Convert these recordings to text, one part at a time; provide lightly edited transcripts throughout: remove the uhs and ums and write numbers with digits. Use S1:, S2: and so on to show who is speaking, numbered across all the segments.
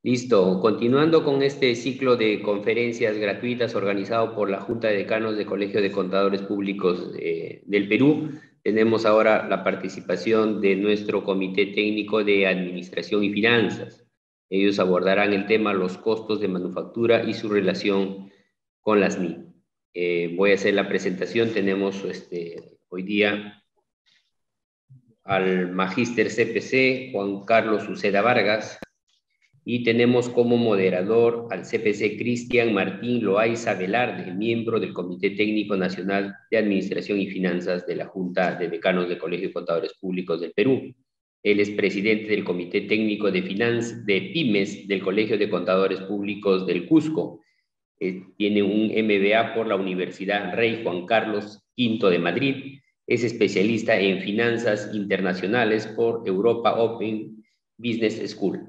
S1: Listo. Continuando con este ciclo de conferencias gratuitas organizado por la Junta de Decanos del Colegio de Contadores Públicos del Perú, tenemos ahora la participación de nuestro Comité Técnico de Administración y Finanzas. Ellos abordarán el tema los costos de manufactura y su relación con las NI. Voy a hacer la presentación. Tenemos hoy día al Magíster CPC Juan Carlos Uceda Vargas, y tenemos como moderador al CPC Cristian Martín Loaiza Velarde, miembro del Comité Técnico Nacional de Administración y Finanzas de la Junta de Decanos del Colegio de Contadores Públicos del Perú. Él es presidente del Comité Técnico de Pymes del Colegio de Contadores Públicos del Cusco. Tiene un MBA por la Universidad Rey Juan Carlos V de Madrid. Es especialista en finanzas internacionales por Europa Open Business School.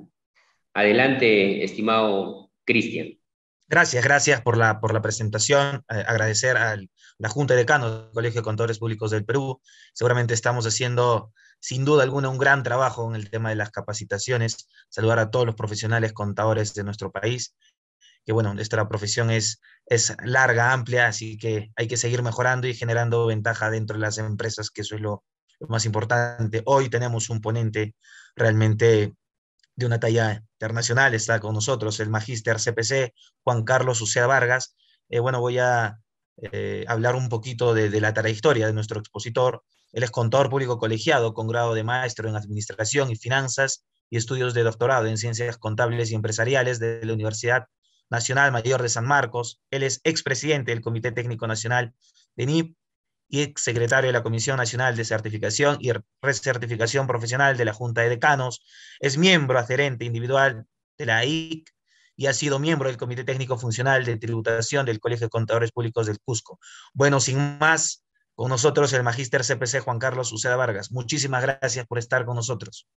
S1: Adelante, estimado Cristian.
S2: Gracias por la presentación. Agradecer a la Junta de Decanos del Colegio de Contadores Públicos del Perú. Seguramente estamos haciendo, sin duda alguna, un gran trabajo en el tema de las capacitaciones. Saludar a todos los profesionales contadores de nuestro país, que bueno, esta profesión es larga, amplia, así que hay que seguir mejorando y generando ventaja dentro de las empresas, que eso es lo más importante. Hoy tenemos un ponente realmente de una talla internacional. Está con nosotros el magíster CPC Juan Carlos Uceda Vargas. Bueno, voy a hablar un poquito de la trayectoria de nuestro expositor. Él es contador público colegiado con grado de maestro en Administración y Finanzas y estudios de doctorado en Ciencias Contables y Empresariales de la Universidad Nacional Mayor de San Marcos. Él es expresidente del Comité Técnico Nacional de NIP y exsecretario de la Comisión Nacional de Certificación y Recertificación Profesional de la Junta de Decanos. Es miembro adherente individual de la AIC y ha sido miembro del Comité Técnico Funcional de Tributación del Colegio de Contadores Públicos del Cusco. Bueno, sin más, con nosotros el magíster CPC Juan Carlos Uceda Vargas. Muchísimas gracias por estar con nosotros.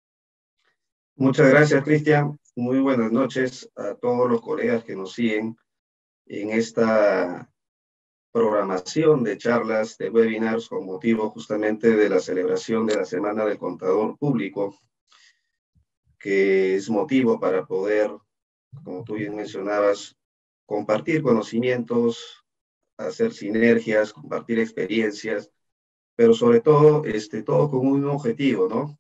S3: Muchas gracias, Cristian. Muy buenas noches a todos los colegas que nos siguen en esta programación de charlas, de webinars con motivo justamente de la celebración de la Semana del Contador Público, que es motivo para poder, como tú bien mencionabas, compartir conocimientos, hacer sinergias, compartir experiencias, pero sobre todo, todo con un objetivo, ¿no?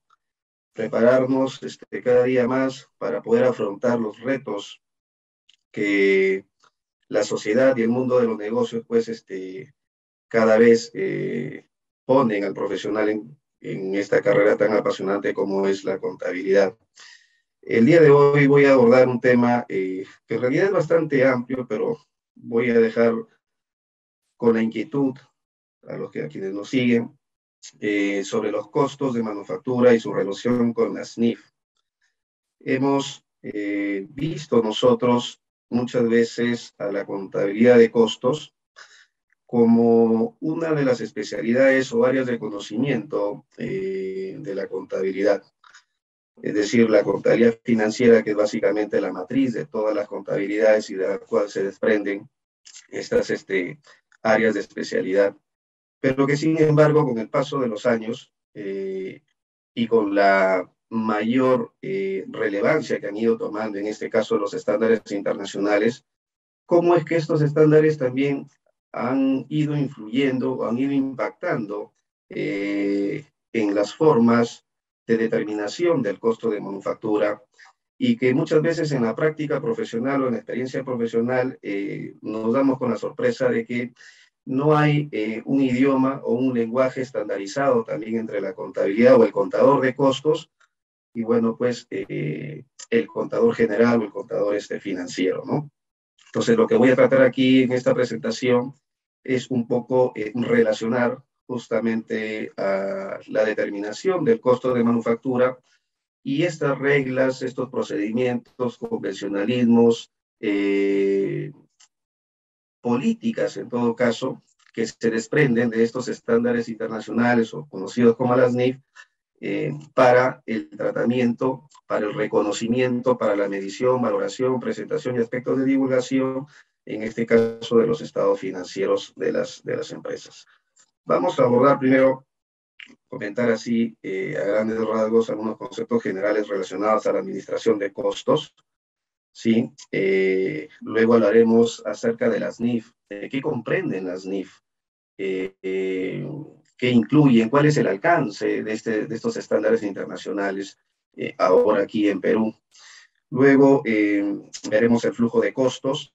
S3: Prepararnos cada día más para poder afrontar los retos que la sociedad y el mundo de los negocios, pues, cada vez ponen al profesional en esta carrera tan apasionante como es la contabilidad. El día de hoy voy a abordar un tema que en realidad es bastante amplio, pero voy a dejar con la inquietud a quienes nos siguen sobre los costos de manufactura y su relación con las NIF. Hemos visto nosotros muchas veces a la contabilidad de costos como una de las especialidades o áreas de conocimiento de la contabilidad. Es decir, la contabilidad financiera, que es básicamente la matriz de todas las contabilidades y de la cual se desprenden estas áreas de especialidad. Pero que sin embargo, con el paso de los años y con la mayor relevancia que han ido tomando, en este caso, los estándares internacionales, cómo es que estos estándares también han ido influyendo, han ido impactando en las formas de determinación del costo de manufactura, y que muchas veces en la práctica profesional o en la experiencia profesional nos damos con la sorpresa de que no hay un idioma o un lenguaje estandarizado también entre la contabilidad o el contador de costos y, bueno, pues el contador general o el contador financiero, ¿no? Entonces, lo que voy a tratar aquí en esta presentación es un poco relacionar justamente a la determinación del costo de manufactura y estas reglas, estos procedimientos, convencionalismos, políticas en todo caso, que se desprenden de estos estándares internacionales o conocidos como las NIF, para el tratamiento, para el reconocimiento, para la medición, valoración, presentación y aspectos de divulgación, en este caso de los estados financieros de las empresas. Vamos a abordar primero, comentar así a grandes rasgos algunos conceptos generales relacionados a la administración de costos. ¿sí? Luego hablaremos acerca de las NIF, qué comprenden las NIF, qué incluyen, cuál es el alcance de estos estándares internacionales ahora aquí en Perú. Luego veremos el flujo de costos,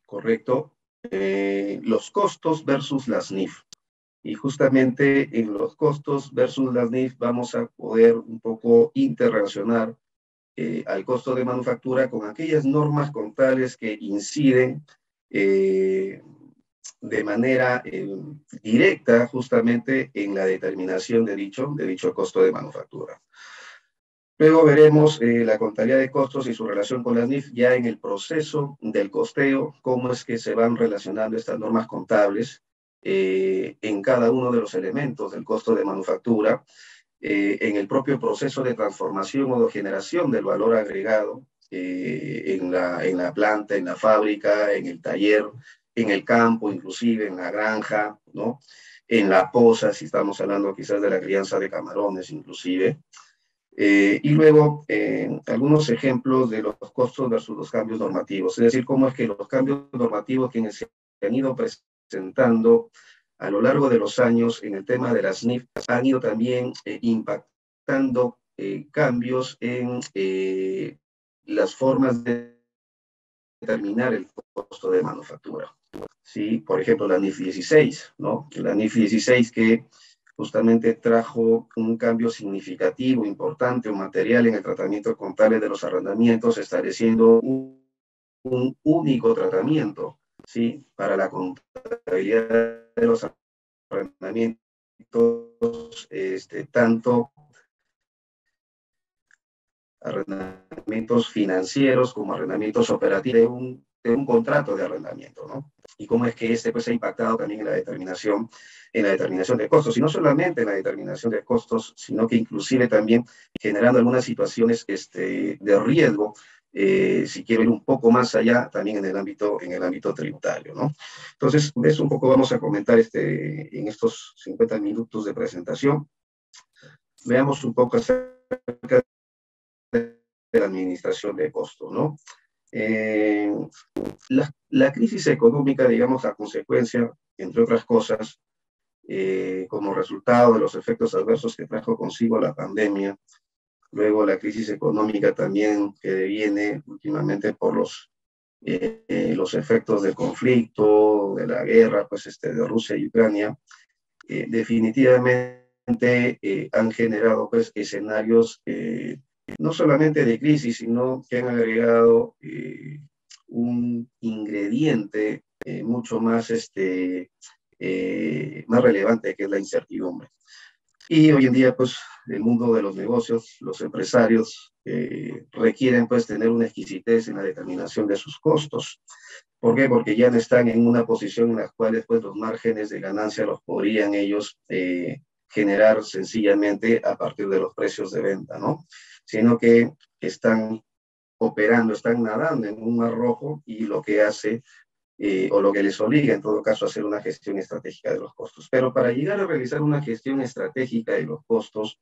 S3: ¿correcto? Los costos versus las NIF. Y justamente en los costos versus las NIF vamos a poder un poco interrelacionar al costo de manufactura con aquellas normas contables que inciden de manera directa justamente en la determinación de dicho costo de manufactura. Luego veremos la contabilidad de costos y su relación con las NIF ya en el proceso del costeo, cómo es que se van relacionando estas normas contables en cada uno de los elementos del costo de manufactura, en el propio proceso de transformación o de generación del valor agregado en la planta, en la fábrica, en el taller, en el campo, inclusive en la granja, ¿no? En la poza, si estamos hablando quizás de la crianza de camarones, inclusive. Y luego, algunos ejemplos de los costos versus los cambios normativos, es decir, cómo es que los cambios normativos que se han ido presentando a lo largo de los años en el tema de las NIF han ido también impactando cambios en las formas de determinar el costo de manufactura. ¿Sí? Por ejemplo, la NIF 16, ¿no? La NIF 16 que justamente trajo un cambio significativo, importante o material en el tratamiento contable de los arrendamientos, estableciendo un único tratamiento, ¿sí? Para la contabilidad de los arrendamientos, tanto arrendamientos financieros como arrendamientos operativos de un contrato de arrendamiento, ¿no? Y cómo es que pues ha impactado también en la determinación de costos, y no solamente en la determinación de costos, sino que inclusive también generando algunas situaciones de riesgo, si quiero ir un poco más allá, también en el ámbito tributario, ¿no? Entonces, de eso un poco vamos a comentar en estos 50 minutos de presentación. Veamos un poco acerca de la administración de costos, ¿no? La crisis económica, digamos, a consecuencia, entre otras cosas, como resultado de los efectos adversos que trajo consigo la pandemia, luego la crisis económica también que viene últimamente por los efectos del conflicto, de la guerra, pues, de Rusia y Ucrania, definitivamente han generado, pues, escenarios no solamente de crisis, sino que han agregado un ingrediente mucho más, más relevante, que es la incertidumbre. Y hoy en día, pues, el mundo de los negocios, los empresarios requieren, pues, tener una exquisitez en la determinación de sus costos. ¿Por qué? Porque ya no están en una posición en la cual, pues, los márgenes de ganancia los podrían ellos generar sencillamente a partir de los precios de venta, ¿no? Sino que están operando, están nadando en un mar rojo, y lo que hace, o lo que les obliga en todo caso a hacer una gestión estratégica de los costos. Pero para llegar a realizar una gestión estratégica de los costos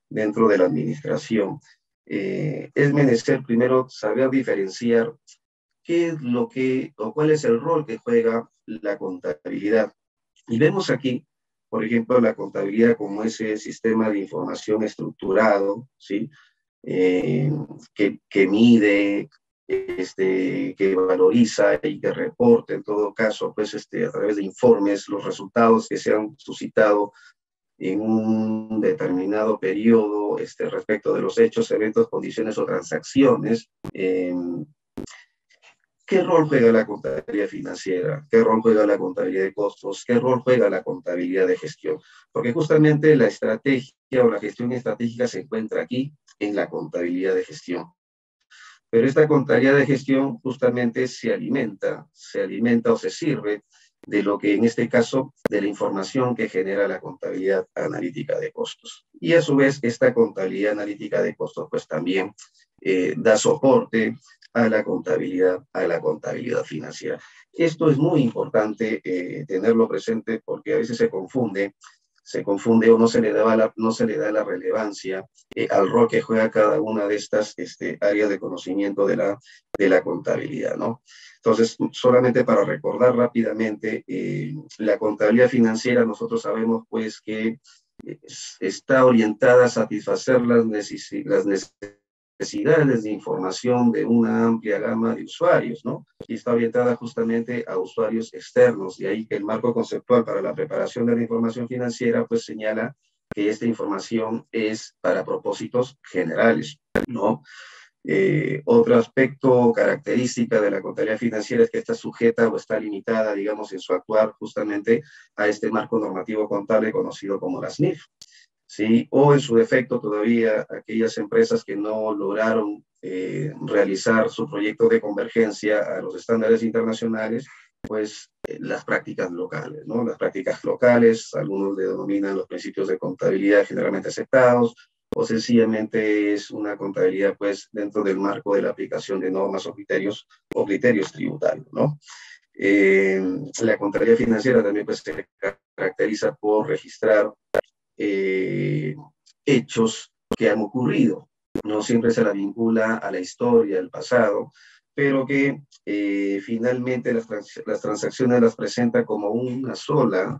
S3: dentro de la administración, es menester primero saber diferenciar qué es lo que, o cuál es el rol que juega la contabilidad. Y vemos aquí, por ejemplo, la contabilidad como ese sistema de información estructurado, ¿sí? Que mide, que valoriza y que reporta, en todo caso, pues, a través de informes, los resultados que se han suscitado en un determinado periodo respecto de los hechos, eventos, condiciones o transacciones. ¿Qué rol juega la contabilidad financiera? ¿Qué rol juega la contabilidad de costos? ¿Qué rol juega la contabilidad de gestión? Porque justamente la estrategia o la gestión estratégica se encuentra aquí en la contabilidad de gestión. Pero esta contabilidad de gestión justamente se alimenta o se sirve de lo que en este caso, de la información que genera la contabilidad analítica de costos. Y a su vez, esta contabilidad analítica de costos pues también da soporte a la contabilidad financiera. Esto es muy importante tenerlo presente, porque a veces se confunde se confunde o no se le da la relevancia al rol que juega cada una de estas áreas de conocimiento de la contabilidad, ¿no? Entonces, solamente para recordar rápidamente, la contabilidad financiera, nosotros sabemos pues que está orientada a satisfacer las necesidades de información de una amplia gama de usuarios, ¿no? Y está orientada justamente a usuarios externos, y ahí que el marco conceptual para la preparación de la información financiera pues señala que esta información es para propósitos generales, ¿no? Otro aspecto característica de la contabilidad financiera es que está sujeta o está limitada, digamos, en su actuar justamente a este marco normativo contable conocido como las NIF, ¿sí? O en su defecto todavía aquellas empresas que no lograron realizar su proyecto de convergencia a los estándares internacionales, pues las prácticas locales, ¿no? Las prácticas locales, algunos le denominan los principios de contabilidad generalmente aceptados, o sencillamente es una contabilidad pues dentro del marco de la aplicación de normas o criterios tributarios, ¿no? La contabilidad financiera también pues, se caracteriza por registrar hechos que han ocurrido. No siempre se la vincula a la historia, al pasado, pero que finalmente las transacciones las presenta como una sola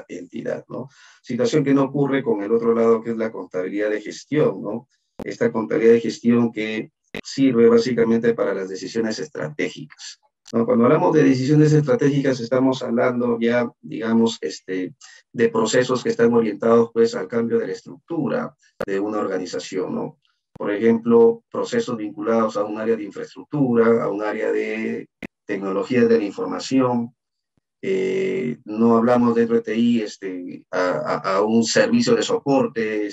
S3: entidad, ¿no? Situación que no ocurre con el otro lado, que es la contabilidad de gestión, ¿no? Esta contabilidad de gestión que sirve básicamente para las decisiones estratégicas, ¿no? Cuando hablamos de decisiones estratégicas estamos hablando ya, digamos, de procesos que están orientados pues al cambio de la estructura de una organización, ¿no? Por ejemplo, procesos vinculados a un área de infraestructura, a un área de tecnologías de la información. No hablamos dentro de TI a un servicio de soporte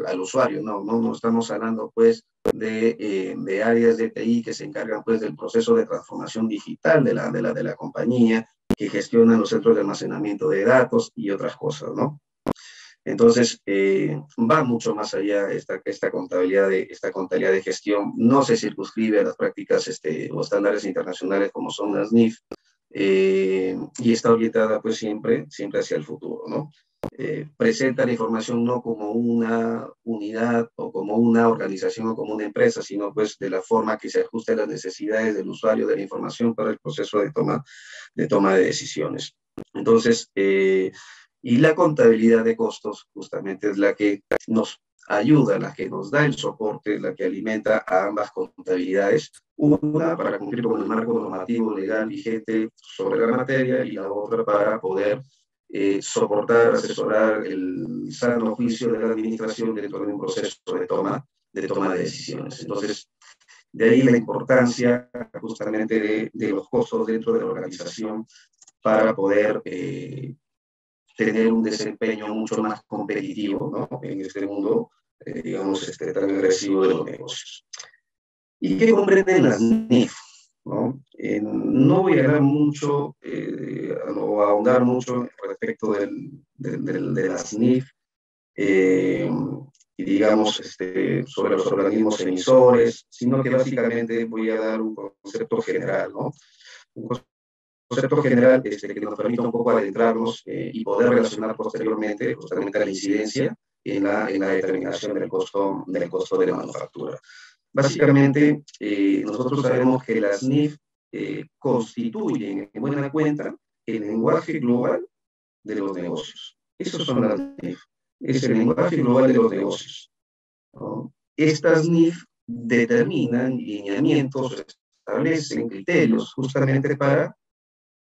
S3: al usuario, no estamos hablando pues de áreas de TI que se encargan pues del proceso de transformación digital de la compañía, que gestionan los centros de almacenamiento de datos y otras cosas, ¿no? Entonces, va mucho más allá esta contabilidad de gestión, no se circunscribe a las prácticas o estándares internacionales como son las NIF, y está orientada pues siempre hacia el futuro, ¿no? Presenta la información no como una unidad o como una organización o como una empresa, sino pues de la forma que se ajuste a las necesidades del usuario de la información para el proceso de toma de decisiones. Entonces, y la contabilidad de costos justamente es la que nos ayuda, la que nos da el soporte, la que alimenta a ambas contabilidades, una para cumplir con el marco normativo legal vigente sobre la materia y la otra para poder soportar, asesorar el sano juicio de la administración dentro de un proceso de toma de decisiones. Entonces, de ahí la importancia justamente de los costos dentro de la organización para poder tener un desempeño mucho más competitivo, ¿no? En este mundo, digamos, tan agresivo de los negocios. ¿Y qué comprenden las NIF? ¿No? No voy a hablar mucho o a ahondar mucho respecto de las NIF, y digamos, sobre los organismos emisores, sino que básicamente voy a dar un concepto general, ¿no? Un concepto general que nos permita un poco adentrarnos y poder relacionar posteriormente justamente a la incidencia en la determinación del costo de la manufactura. Básicamente, nosotros sabemos que las NIF constituyen en buena cuenta el lenguaje global de los negocios. Esos son las NIF, es el lenguaje global de los negocios, ¿no? Estas NIF determinan lineamientos, establecen criterios justamente para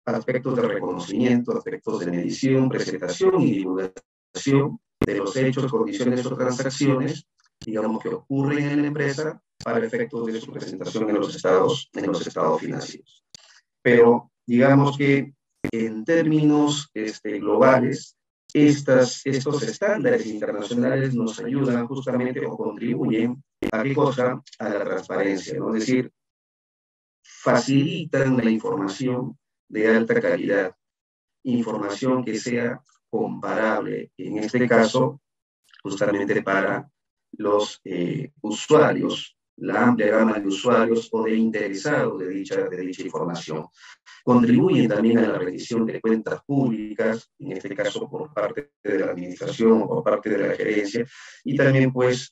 S3: aspectos de reconocimiento, aspectos de medición, presentación y divulgación de los hechos, condiciones o transacciones, digamos, que ocurren en la empresa para efectos de su presentación en los estados financieros. Pero digamos que en términos globales, estos estándares internacionales nos ayudan justamente o contribuyen a qué cosa, a la transparencia, ¿no? Es decir, facilitan la información de alta calidad, información que sea comparable, en este caso, justamente para los usuarios la amplia gama de usuarios o de interesados de dicha información. Contribuyen también a la rendición de cuentas públicas, en este caso por parte de la administración o por parte de la gerencia, y también pues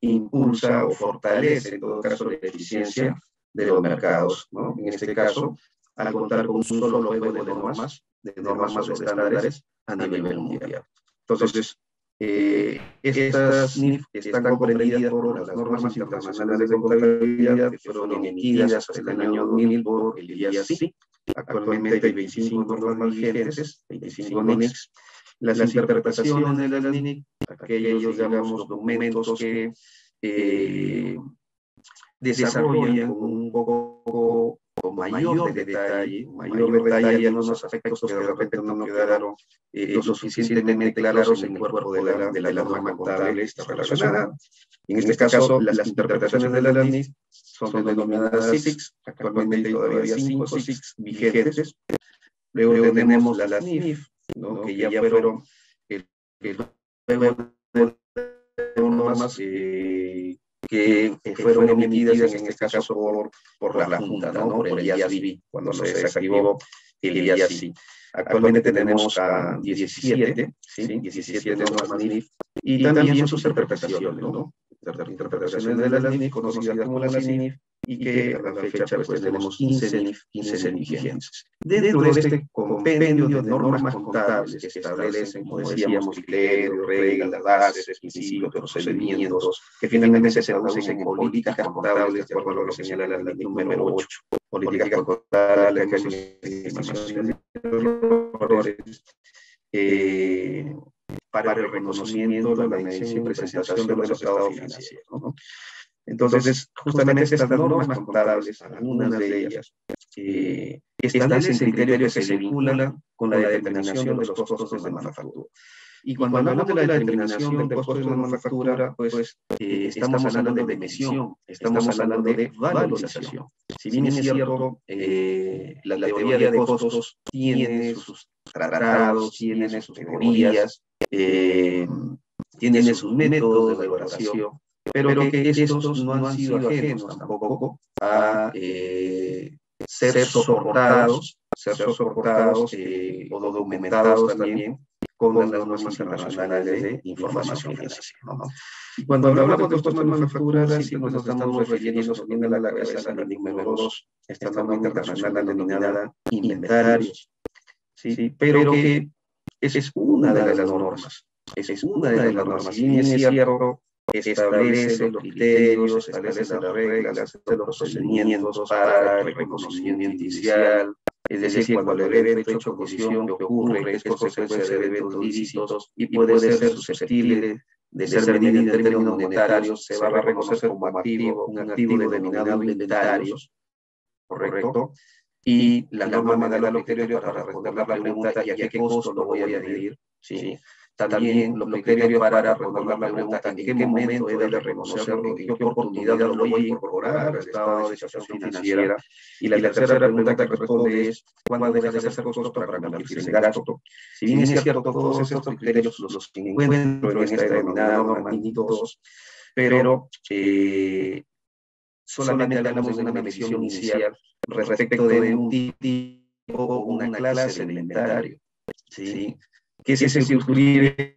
S3: impulsa o fortalece en todo caso la eficiencia de los mercados, ¿no? En este caso, al contar con un solo juego de normas o estándares a nivel mundial. Entonces, estas NIF están comprendidas por las normas internacionales de contabilidad que fueron emitidas hasta el año 2000 por el IASI. Actualmente hay 25 normas vigentes, 25 NICs. Las interpretaciones de las NIC, aquellos, digamos, documentos que desarrollan con un poco mayor detalle algunos aspectos que de repente no quedaron lo suficientemente claros en el cuerpo de la norma contable está relacionada. En este caso, las interpretaciones de la NIF son denominadas SICs, actualmente hay todavía 5 SICs vigentes. Luego tenemos las NIF, ¿no? Que ya fueron el juego de normas que fueron emitidas en este caso por la Junta, ¿no? Por el IASB, cuando se desactivó el IASI. Actualmente tenemos a 17, ¿sí? 17 normas NIF, y también sus interpretaciones, ¿no? Interpretaciones de las NIF, conocidas como las NIF, y que a la fecha pues tenemos 15 NIF vigentes. Dentro de este compendio de normas contables que establecen, como decíamos, criterios, reglas, bases, principios, procedimientos, que finalmente se traducen en políticas contables, de acuerdo a lo que señala la ley número 8, políticas contables, estimaciones de errores, para el reconocimiento, la medición y presentación de los estados financieros, ¿no? Entonces, justamente estas normas contables, algunas de ellas, establecen criterios que se vinculan con la determinación de los costos de manufactura. Y cuando hablamos de la determinación del costo de manufactura, pues estamos hablando de emisión, estamos hablando de valorización. Si bien es cierto, la teoría de costos tiene sus tratados, tiene sus teorías, tiene sus métodos de valoración, pero que estos no han sido ajenos tampoco a ser soportados o documentados también con las normas internacionales de información financiera, ¿no? Y cuando hablamos de costos de manufactura, siempre nos estamos refiriendo también a la cabeza de la NIC número 2, esta norma internacional denominada inventarios, ¿sí? Pero que es una de las normas, si bien es cierto, establece los criterios, establece las reglas, los procedimientos para el reconocimiento inicial, es decir, cuando el evento hecho condición que ocurre, que es consecuencia de eventos ilícitos y puede ser susceptible de ser medida en términos monetarios, se va a reconocer como activo, un activo denominado inventarios, ¿correcto? Y la norma me da los criterios para responder la pregunta, ¿y a qué costo lo voy a medir? ¿Sí? También los criterios para responder la pregunta, ¿en qué momento he de reconocerlo? ¿En qué oportunidad lo voy a incorporar al estado de situación financiera? Y la tercera pregunta que responde es, ¿cuándo deja de ser costo para convertirse en gasto? Si bien es cierto, todos estos criterios los encuentro en esta denominada norma NIC 2, pero solamente hablamos de una medición inicial respecto de un tipo o una clase de inventario, ¿sí? Que se suscribe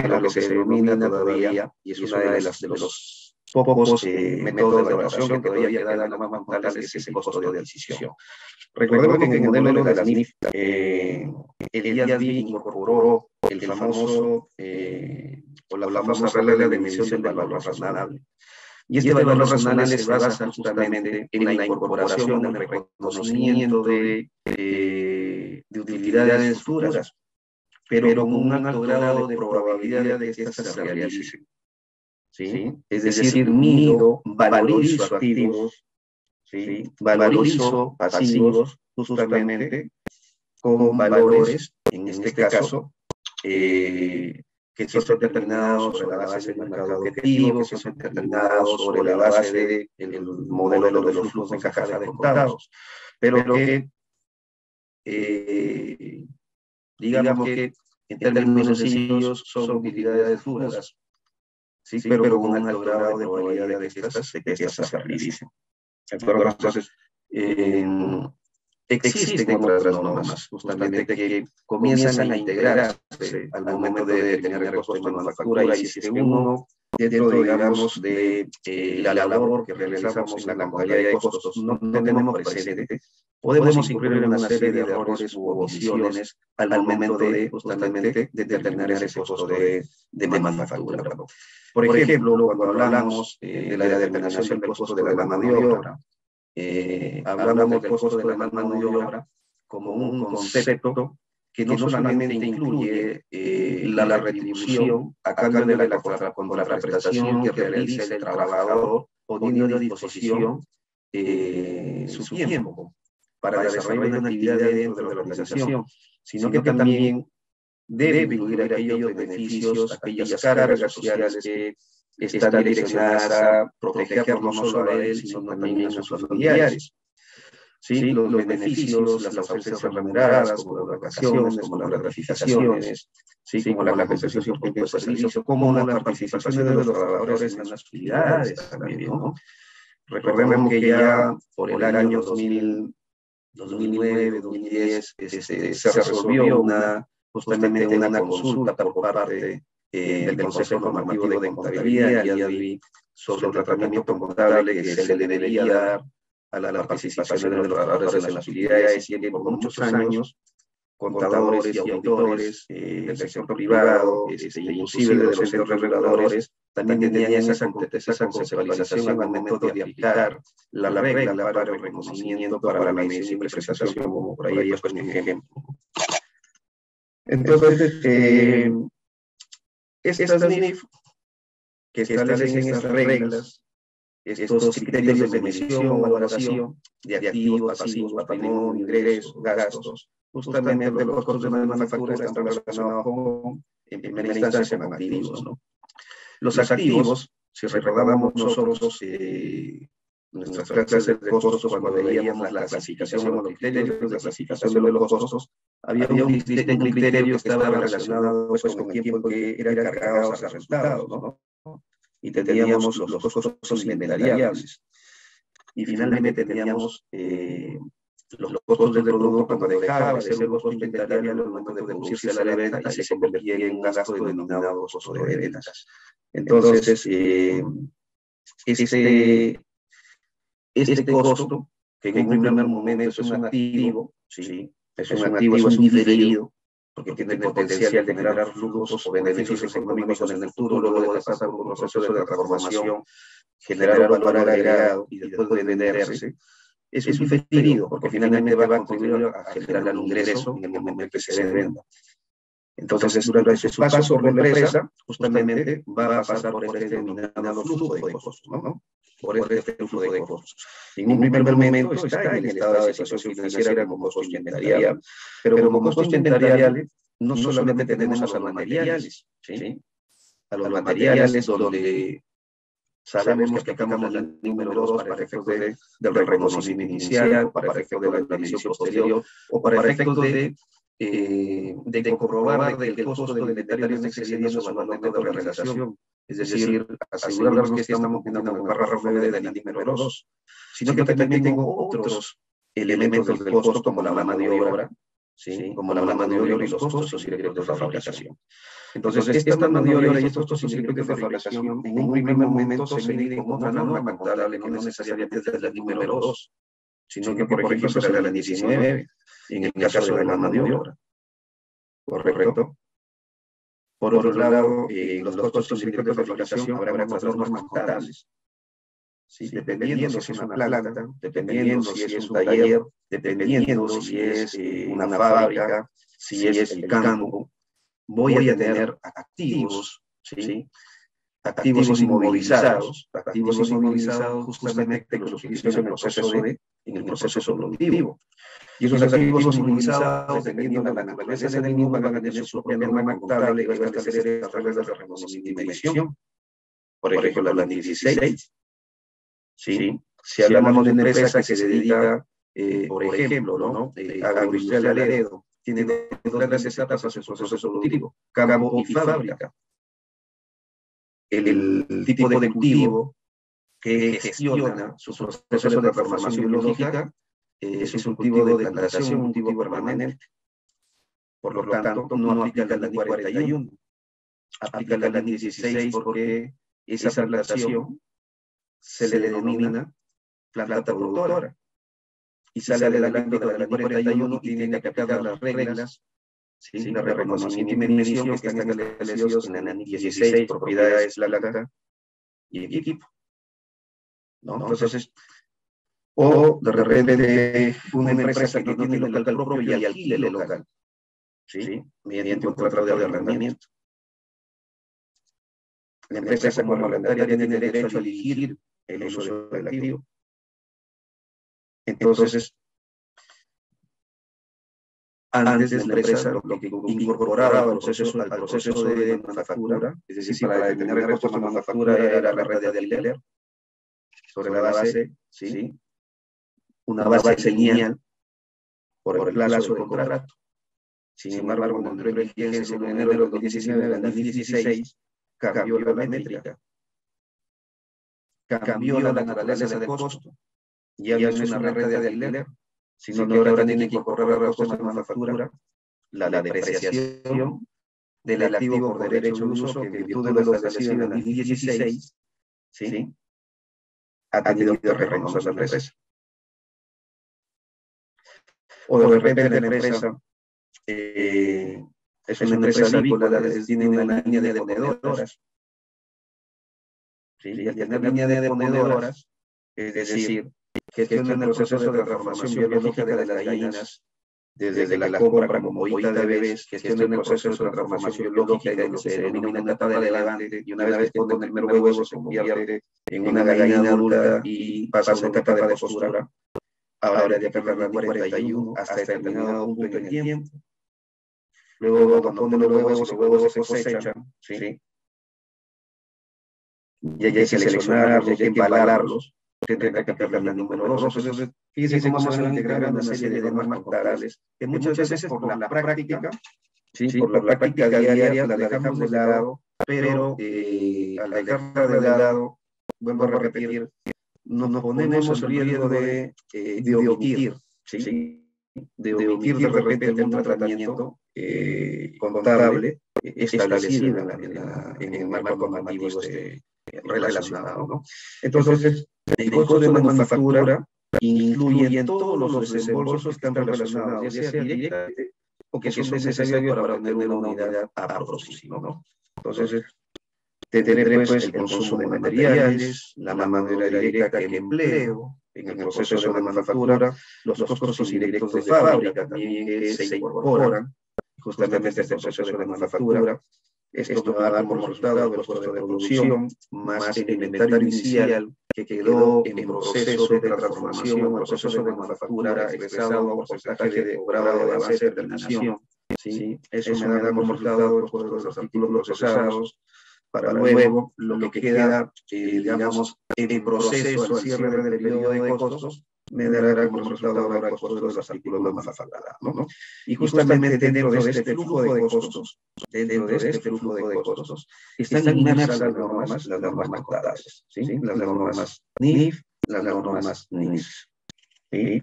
S3: a lo que se denomina todavía, y es una de los pocos métodos de evaluación que todavía quedan en las normas contables, que es el costo de adquisición. Recordemos que en el modelo de la NIF, el IASB incorporó el famoso, o la famosa regla de medición del valor razonable. Y este valor razonable se basa justamente en la incorporación, en el reconocimiento de utilidades futuras, pero con un alto grado de probabilidad de que éstas se realicen, ¿sí? Es decir, mido, valorizo activos, ¿sí? Valorizo pasivos, justamente con valores, en este caso, que son determinados sobre la base del mercado objetivo, que son determinados sobre la base del modelo de los flujos de caja de contados, pero que digamos que en términos sencillos son utilidades futuras, sí, pero con un alto grado de probabilidad de que estas se realicen. Entonces, existen otras normas justamente que comienzan a integrarse al momento de determinar el costo de manufactura, y si es que uno, dentro, digamos, de la labor que realizamos en la contabilidad de costos, no tenemos presente, podemos incurrir en una serie de errores u omisiones al momento de justamente determinar ese costo de manufactura. Por ejemplo, cuando hablamos de la determinación del costo de la mano de obra, hablamos del costo de la mano de obra como un concepto que no solamente incluye la retribución a cambio de la contraprestación que realiza el trabajador poniendo a disposición su tiempo para desarrollar una actividad dentro de la organización, sino que también debe incluir aquellos beneficios, aquellas cargas sociales que están direccionadas a protegerlo no solo a él, sino también a sus familiares. ¿Sí? Los beneficios, las ausencias remuneradas, como las vacaciones, como las gratificaciones, ¿sí? Como la compensación por tiempo de servicio, como las participaciones de los trabajadores en las actividades también, ¿no? Recordemos que ya por el año 2009, 2010, se resolvió justamente una consulta por parte del Consejo Normativo de Contabilidad y sobre el tratamiento contable que se le debería dar a la participación de los trabajadores en las utilidades, y que por muchos años contadores y auditores del sector privado, inclusive de los centros reguladores, también tenían esa conceptualización al momento de aplicar la regla para el reconocimiento para la medición y prestación, como por ahí es un ejemplo. Entonces, estas NIF que establecen estas reglas, estos criterios de medición o valoración de activos, pasivos, patrimonio, ingresos, gastos, justamente los costos de manufactura están relacionados con, en primera instancia, con activos, ¿no? Los activos, si recordamos nosotros nuestras clases de costos, cuando veíamos la clasificación o los criterios de clasificación de los costos, había un criterio que estaba relacionado pues, con el tiempo que eran cargados a resultados, ¿no? Y teníamos los costos inventariables. Y finalmente teníamos los costos del producto cuando dejaba de ser un costo inventariable al momento de producirse a la venta y se convertía en un gasto denominado costo de ventas. Entonces, este costo, que en un primer momento es un activo, ¿sí? Es un activo, es un diferido, porque tiene el potencial de generar flujos o beneficios económicos en el futuro, luego de pasar por un proceso de transformación, generar un valor agregado y después de venderse. Es un diferido, porque finalmente va a contribuir a generar un ingreso en el momento que se venda. Entonces, durante su paso por la empresa, justamente va a pasar por este denominado flujo de costos, ¿no? Por este flujo de costos. En un primer momento está en el estado de situación financiera como costo inventarial, pero como costo inventarial no solamente tenemos a los materiales, ¿sí? A los materiales donde sabemos que aplicamos la número 2 para efectos del reconocimiento inicial, para efectos de la medición posterior, o para efectos de comprobar que el costo del inventario no está excediendo su valor neto de realización. Es decir, asegurarnos que estamos cumpliendo con el párrafo 9 de la número 2, sino que también tengo otros elementos del costo, como la mano de obra, ¿sí? Como la mano de obra y los costos indirectos de fabricación. Entonces, esta mano de obra y estos costos indirectos de fabricación, en un primer momento se miden con otra norma contable, que no necesariamente es la número 2, sino que, por ejemplo, será la 19, en el caso de la mano de obra. ¿Correcto? Por otro lado, los costos indirectos de fabricación habrá otras normas contables. ¿Sí? Dependiendo si es una planta, dependiendo si es un taller, dependiendo si es una fábrica, si es el campo, voy a tener activos, ¿sí? Activos inmovilizados justamente que los utilizo en el proceso productivo. Y esos activos inmovilizados, dependiendo de la naturaleza del mismo, van a tener su propia norma contable que va a establecer estas reglas de reconocimiento y medición. Por ejemplo, la 16. ¿Sí? Si hablamos de una empresa que se dedica, por ejemplo, ¿no? Agroindustrial Laredo, tiene dos grandes etapas en su proceso productivo, campo y fábrica. el tipo de cultivo que gestiona su proceso de transformación biológica es un cultivo de plantación, un cultivo permanente. Por lo tanto, no aplica la NI 41, aplica la NI 16 porque esa plantación se le denomina planta productora y sale del ámbito de la NI 41 y tiene que aplicar las reglas, ¿sí?, de reconocimiento y medición que están establecidos en la NI 16, propiedades, planta y equipo, ¿no? Entonces, o de repente una empresa que no tiene local propio y alquile local, ¿sí?, mediante un contrato de arrendamiento. La empresa como arrendataria tiene derecho a elegir el uso del activo. Entonces, antes la empresa lo que incorporaba al proceso de manufactura, es decir, para determinar el costo de manufactura era la renta de alquiler, sobre la base, ¿sí?, una base lineal por el plazo del contrato. Sin embargo, cuando entró en vigencia en enero de 2019, la NI 16 cambió la métrica, cambió la naturaleza del costo. Ya no es una renta de alquiler, sino que ahora tiene que incorporar a costos de manufactura la depreciación del activo por derecho de uso que en virtud de lo establecido en la NI 16, ¿sí?, ha tenido que reconocer la empresa. O de repente la empresa es una empresa avícola, tiene una línea de ponedoras. ¿Sí? Y al tener línea de ponedoras, es decir, gestiona el proceso de transformación biológica de las gallinas, desde la compra como pollita de bebés, gestiona el proceso de transformación biológica de lo que se denomina una etapa de levante, y una vez que pone el primer huevo se convierte en una gallina adulta y pasa a una etapa de postura. Ahora de aplicar la NI 41 hasta determinado punto en el tiempo. Luego, cuando ponen los huevos se cosechan, ¿sí?, y hay que seleccionarlos, hay que embalarlos, tendrá que aplicar la número 2. Entonces, fíjense cómo se van integrando una serie de normas contables, que muchas veces por la práctica, ¿sí?, por la práctica diaria la dejamos de lado, pero al dejarla de lado, vuelvo a repetir, nos ponemos el riesgo de omitir, ¿sí?, de omitir de repente algún tratamiento contable establecido en el marco normativo relacionado, ¿no? Entonces, el costo de manufactura incluye todos los desembolsos que están relacionados, ya sea directamente o que son necesarios para obtener una unidad a producir, ¿no? Entonces, tendré pues el consumo de materiales, la mano de obra directa que empleo en el proceso de manufactura, los costos indirectos de fábrica también que se incorporan justamente este proceso de manufactura. Esto va a dar como resultado el costo de producción más el inventario inicial que quedó en proceso de transformación o proceso de manufactura expresado por porcentaje de grado de avance de terminación. ¿Sí? Eso me da como resultado el costo de los artículos procesados. Para luego, lo que queda, digamos, en proceso al cierre del periodo de costos, me dará como resultado ahora el costo de los artículos manufacturados, ¿no? Y justamente dentro de este flujo de costos, están inmersas las normas contables, ¿sí? Las normas NIF, las normas NIS, ¿sí?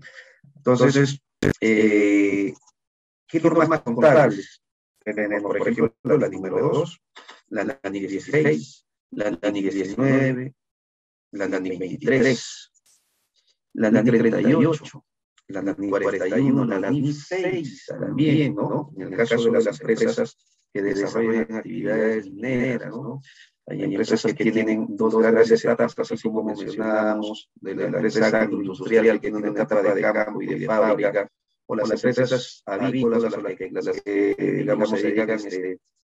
S3: Entonces, ¿qué normas contables? Tenemos, por ejemplo, la número 2, la NI 16, la NI 19, la NI 23, la NI 38, la NI 41, la NI 6 también, ¿no? En el caso de las empresas que desarrollan actividades mineras, ¿no? Hay empresas que tienen dos grandes etapas, así como mencionábamos, de la empresa agroindustrial que tiene una etapa de campo y de fábrica, o las empresas avícolas, las que digamos, se dedican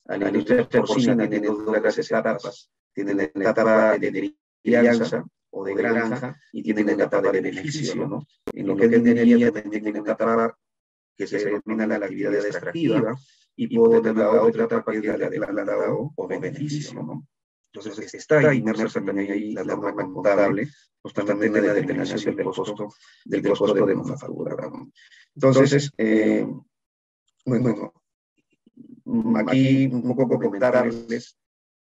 S3: a la industria porcina, tienen dos grandes etapas. Tienen la etapa de crianza o de granja y tienen la etapa de beneficio, ¿no? En lo que es minería también tienen una etapa que se denomina la actividad extractiva y puedo tener la otra etapa que es la de plantado o beneficio, ¿no? Entonces está inmersa también ahí la norma contable, justamente la determinación del costo de manufactura. Entonces, bueno, aquí un poco comentarles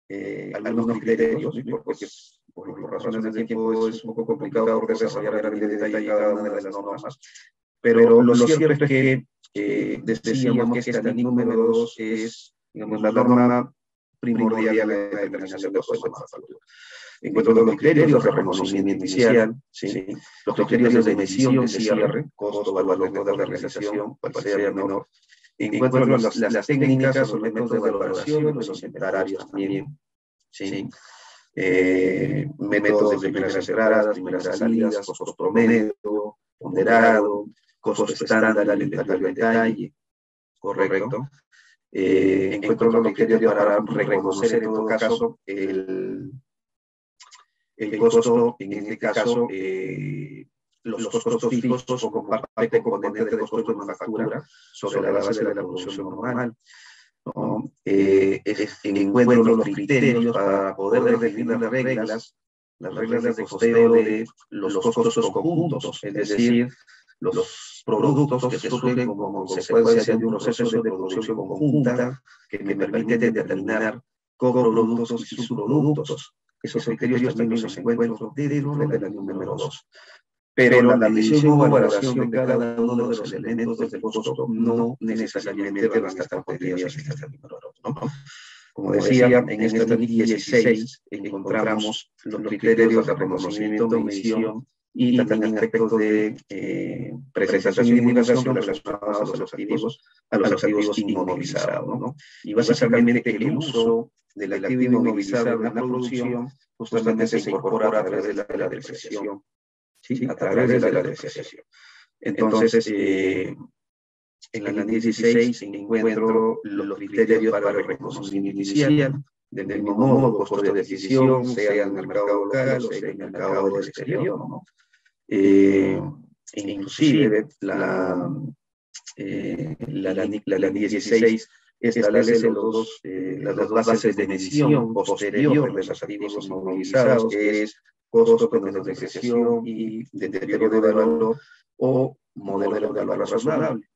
S3: algunos criterios, ¿no? Porque por razones de tiempo es un poco complicado desarrollar en detalle cada una de las normas, pero lo cierto es que decíamos que esta NIC número 2 es, digamos, la norma primordial en la determinación de costos de manufactura. En cuanto a los criterios de reconocimiento inicial, ¿sí? Los criterios de medición de cierre, costo, valor de realización, cual sea menor, en cuanto a las técnicas o los métodos de valoración de los inventarios también, ¿sí? Métodos de primeras entradas, primeras salidas, costos promedio, ponderado, costo estándar al detalle, correcto. Encuentro los criterios para reconocer en todo caso el costo, en este caso, los costos fijos como parte componente del costo de manufactura sobre la base de la producción normal, ¿no? Encuentro los criterios para poder definir las reglas de costeo de los costos conjuntos, es decir, los productos que surgen como consecuencia de un proceso de producción conjunta que me permite determinar coproductos y subproductos. Esos criterios también los encuentro dentro de la número 2. Pero la medición o valoración de cada uno de los elementos del costo no necesariamente van a estar contenidos en esta número 2, ¿no? Como decía, en esta NIC 16 encontramos los criterios de reconocimiento, medición y también aspectos de presentación y divulgación relacionados a los activos inmovilizados, ¿no? Y básicamente el uso del activo inmovilizado en la producción justamente se incorpora a través de la depreciación, ¿sí? A través de la depreciación. Entonces, en la 16 encuentro los criterios para el reconocimiento inicial, del mismo modo, costo de adquisición, sea en el mercado local o sea en el mercado del exterior, ¿no? Inclusive, la NIC 16 establece las dos bases de medición posterior de los activos inmovilizados, que es costo con depreciación y deterioro de valor o modelo de valor razonable,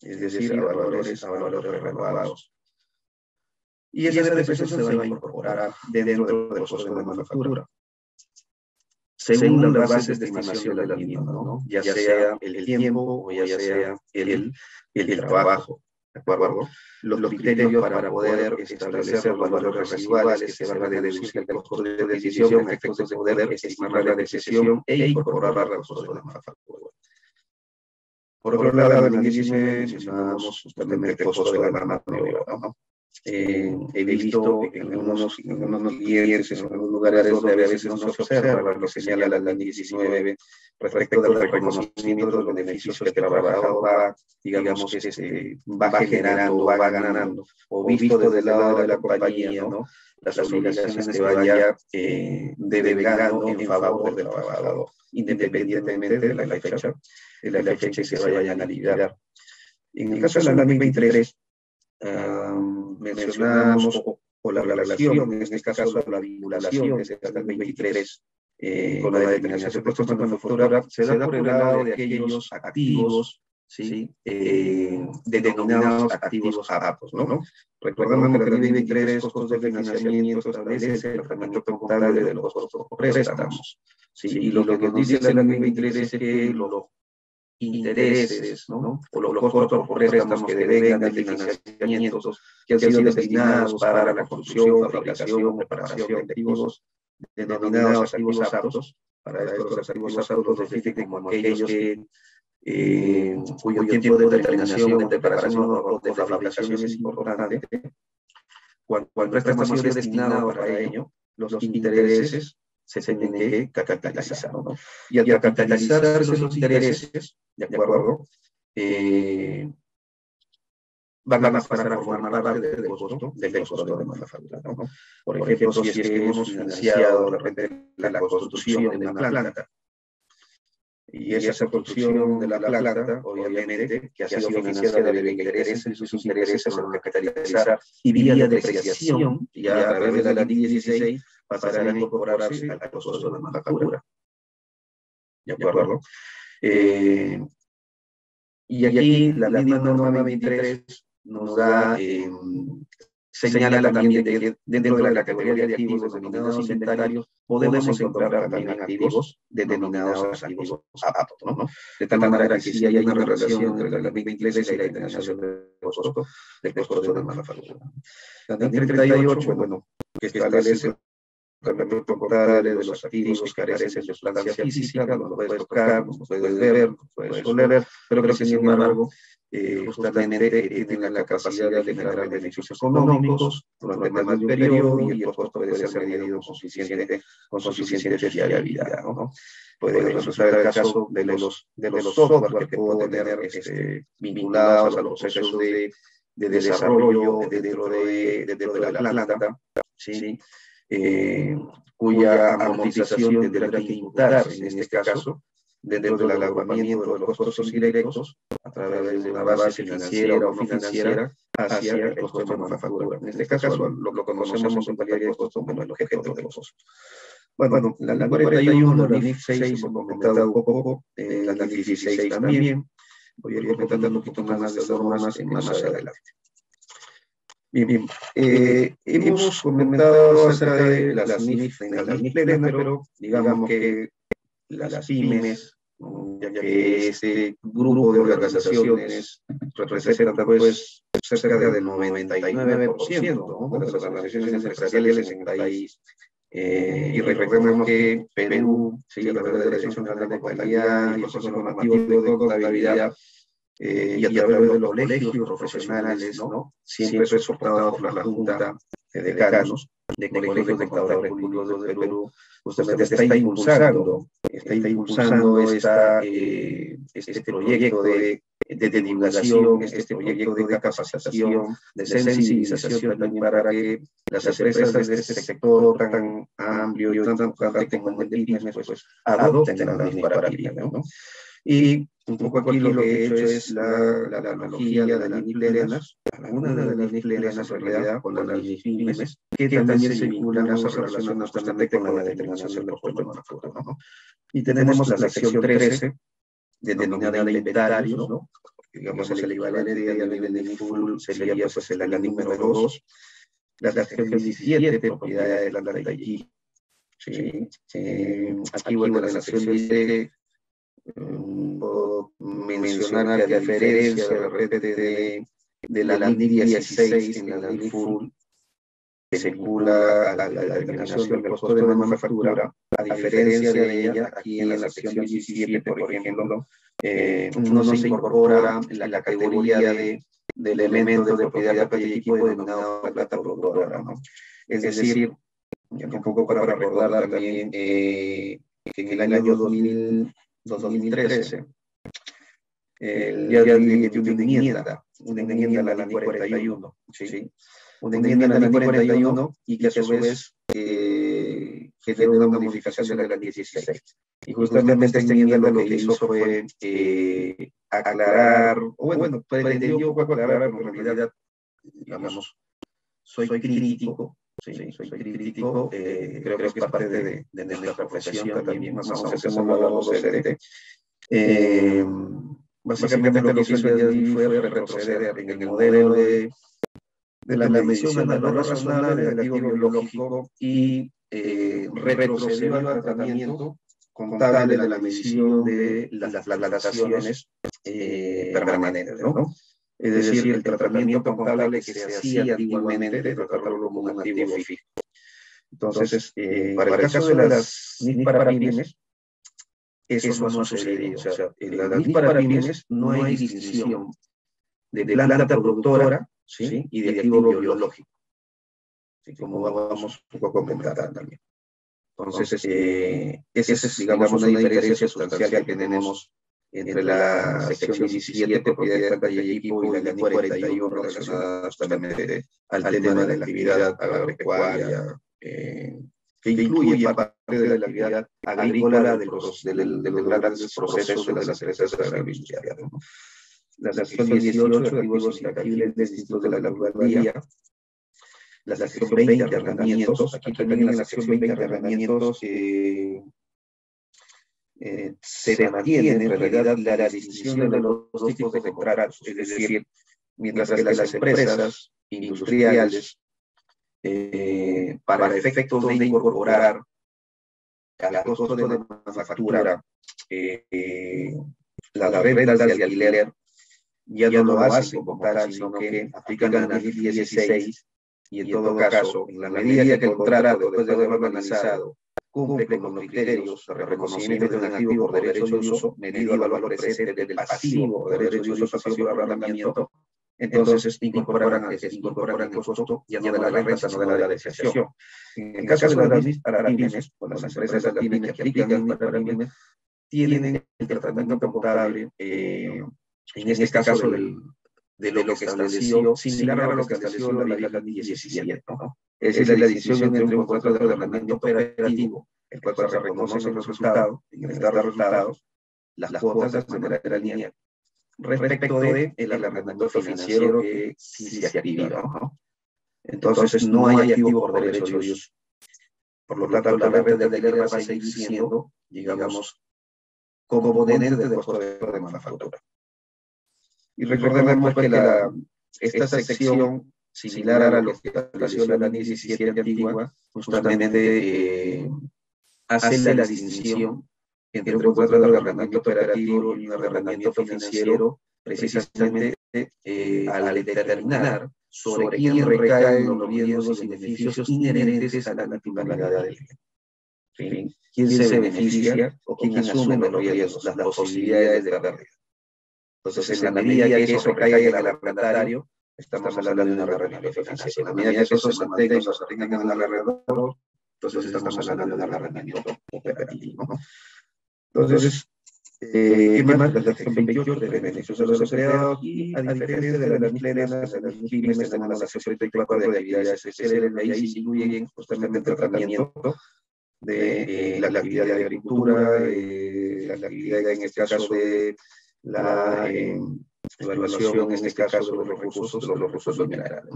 S3: es decir, a valores renovados. Y esa depreciación se va a incorporar dentro de los costos de manufactura, según las bases de estimación de la misma, ¿no? Ya sea el tiempo o ya sea el trabajo, ¿de acuerdo? Los criterios para poder establecer los valores residuales que se van a deducir del costo de decisión a efectos de poder estimar la depreciación e incorporarla a los costos de manufactura. Por otro lado, en la 19 mencionábamos justamente el costo de la mano de obra, ¿no? He visto en algunos clientes, en algunos lugares donde a veces no se observa lo que señala la 19 respecto del reconocimiento de los beneficios que el trabajador va, digamos, va generando, va ganando, o visto del lado de la compañía, ¿no? Las obligaciones que vaya devengando en favor del trabajador, independientemente de la fecha que se vayan a liquidar. En el caso de la NIC 23, mencionamos o la relación, en este caso la vinculación de esta NIC 23 con la determinación de costos de manufactura, se da por el lado de aquellos activos, ¿sí? Denominados activos aptos, ¿no? Recordemos que la NIC 23, costos de financiamiento, establece el tratamiento contable de los costos por préstamos, ¿sí? Y lo que nos dice la NIC 23 es que los intereses, ¿no? O los costos por préstamos que devengan de financiamientos que han sido destinados para la construcción, fabricación, preparación de activos denominados activos aptos. Para estos activos aptos los definen como aquellos cuyo tiempo de determinación, de preparación o de fabricación es importante. Cuando el préstamo ha sido destinado para ello, los intereses se tienen que capitalizar, ¿no? Y al capitalizar esos intereses, ¿de acuerdo? Van a pasar a formar parte del costo de manufactura, ¿no? Por ejemplo, si es que hemos financiado de repente la construcción de una planta, y esa construcción de la planta, obviamente, que ha sido financiada de intereses, esos intereses se van a capitalizar y vía depreciación, ya a través de la NIC 16, pasarán a incorporarse al costo de manufactura. ¿De acuerdo? Y aquí la misma norma 23 nos da señala también de que dentro de la categoría de activos denominados inventarios podemos encontrar también activos denominados activos aptos, ¿no? De tal manera que sí hay una relación entre la ley 23 y la determinación del costo de la manufactura. La ley 38, bueno, que establece el portal de los activos que carecen de sustancia física, no lo puedes tocar, no lo puedes ver, no lo puedes oler, pero que sin embargo justamente tienen la capacidad de generar beneficios económicos durante más de un periodo y el costo puede ser medido con suficiente fiabilidad, ¿no? Puede resultar el caso de los software que puedo tener vinculados a los procesos de desarrollo dentro de la planta, ¿sí? Cuya amortización tendrá que imputarse, en este caso, dentro del agrupamiento de los costos indirectos a través de una base financiera o no financiera hacia el costo de manufactura. En este caso lo conocemos en calidad de costo como el objeto de costos. Bueno, la NIF 41, la NIF 6 hemos comentado un poco, la NIF 16 también. Voy a ir comentando un poquito más de las normas más adelante. Bien, hemos comentado acerca de las NIF plenas, pero digamos que las pymes, ya que este grupo de organizaciones representa pues cerca del 99%, ¿no?, de las organizaciones empresariales en el país. Y recordemos que Perú, sí, a través de la Dirección General de Calidad y el Consejo Normativo de Contabilidad, y a través de los colegios profesionales, ¿no?, siempre es soportado por la Junta de Decanos de Colegios de Contadores Públicos del Perú, justamente está impulsando este proyecto de divulgación, este proyecto de capacitación, de sensibilización también para que las empresas de este sector tan amplio y tan importante como el de pymes, pues adopten la NIF para pymes, ¿no? Y un poco aquí lo que he hecho es la analogía de las NIF plenas, algunas de las NIF plenas en realidad con las NIF pymes, que también se vinculan o se relacionan justamente con la determinación del costo de manufactura, ¿no? Y tenemos la sección 13, denominada inventarios, ¿no? Digamos el equivalente a nivel de NIF full sería pues el NIF número 2, la sección 17, propiedades de la planta y sí, aquí bueno, la sección dice, puedo mencionar que a diferencia de repente de la NIF 16 en la NIF full, que se vincula a la determinación del costo de manufactura, a diferencia de ella, aquí en la sección 17, por ejemplo, no se incorpora la categoría de elementos de propiedad y equipo denominado planta productora, ¿no? Es decir, un poco para recordar también que en el año 2013, ya tiene una enmienda a la NIF 41, ¿sí? Una enmienda a la NIF 41 y que a su vez generó una modificación de la NIF 16. Y justamente esta enmienda lo que hizo fue aclarar, o bueno, pretendió un poco aclarar, pero en realidad, digamos, soy crítico. Sí, soy crítico, creo que es parte de nuestra profesión también, más aún hacemos los docentes. Básicamente lo que hizo el DIADI fue retroceder en el modelo de la medición del valor razonable del activo biológico y retrocedió al tratamiento contable de la medición de las plantaciones permanentes, ¿no? Es decir, el tratamiento contable que se hacía antiguamente de tratarlo como un activo fijo. Entonces, para el caso de las NIF para pymes, eso no ha sucedido. O sea, en la NIF para pymes no hay distinción de planta productora, ¿sí?, y de activo biológico, ¿sí?, como vamos un poco a comentar también. Entonces, esa es, digamos, una diferencia sustancial que tenemos entre la sección 17, propiedad de planta y equipo, y la NIF 41 relacionada justamente al tema de la actividad agropecuaria, que incluye parte de la actividad agrícola de los grandes procesos de las empresas agroindustriales, ¿no? La sección 18, activos intangibles distintos de la plusvalía. La sección 20, arrendamientos. Aquí también en la sección 20, arrendamientos, se mantiene en realidad la distinción de los dos tipos de contratos. Es decir, mientras que las empresas industriales para efectos de incorporar al costo de manufactura las rentas de alquiler, ya no lo hacen como tal, sino que aplican la NIF 16, y en todo caso, en la medida que el contrato, después de haberlo analizado, cumple con los criterios de reconocimiento de un activo por derecho de uso, medido al valor presente del pasivo por derecho de uso, pasivo por arrendamiento, entonces incorporan el costo ya no de la renta, sino de la depreciación. En el caso de las NIF para pymes, o las empresas de las pymes que aplican NIF para pymes, tienen el tratamiento contable, en este caso de lo que estableció, similar a lo que estableció la vieja NIF 17, ¿no? Esa es la decisión entre un contrato de arrendamiento operativo, el cual se reconoce en los resultados, en el estado de resultados, las cuotas de manera lineal, respecto de el arrendamiento financiero que sí se activa, ¿no? Entonces, no hay activo por derecho de uso. Por lo tanto, la renta de alquiler va a seguir siendo, digamos, componente del costo de manufactura. Y recordemos pues, que esta sección, similar a lo que estableció la NIF 17 antigua, justamente hace la distinción entre un contrato de arrendamiento operativo y un arrendamiento financiero, precisamente al determinar sobre quién recaen los riesgos y beneficios inherentes a la titularidad del bien. ¿Sí? ¿Quién se beneficia o quién asume los riesgos, las posibilidades de pérdida? Entonces, en la medida que eso recaiga en el arrendatario, estamos hablando de un arrendamiento financiero. En la medida que eso se mantenga en el arrendador, entonces estamos hablando de un arrendamiento operativo, ¿no? Entonces, ¿qué más? La sección 28 de beneficios de los empleados, y a diferencia de las plenas, de las pymes, tenemos la sección 34 de actividades especiales, ahí se incluyen justamente el tratamiento de la actividad de agricultura, la actividad en este caso de la evaluación, en este caso de los recursos minerales.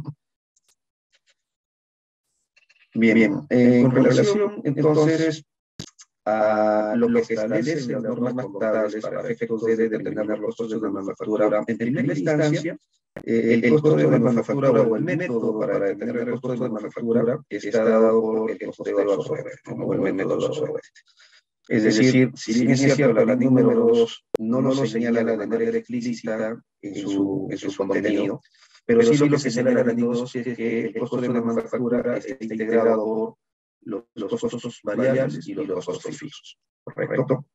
S3: Bien, con relación entonces a lo que establecen las normas contables para efectos de determinar los costos de manufactura, en primera instancia, el costo de manufactura o el método para determinar el costo de manufactura está dado por el costeo absorbente, o el método absorbente. Es decir, si bien es cierto, la NIF número 2 no lo señala de manera explícita en su contenido, pero sí lo que señala la NIF 2 es que el costo de manufactura está integrado por los costos variables y los costos fijos, ¿correcto?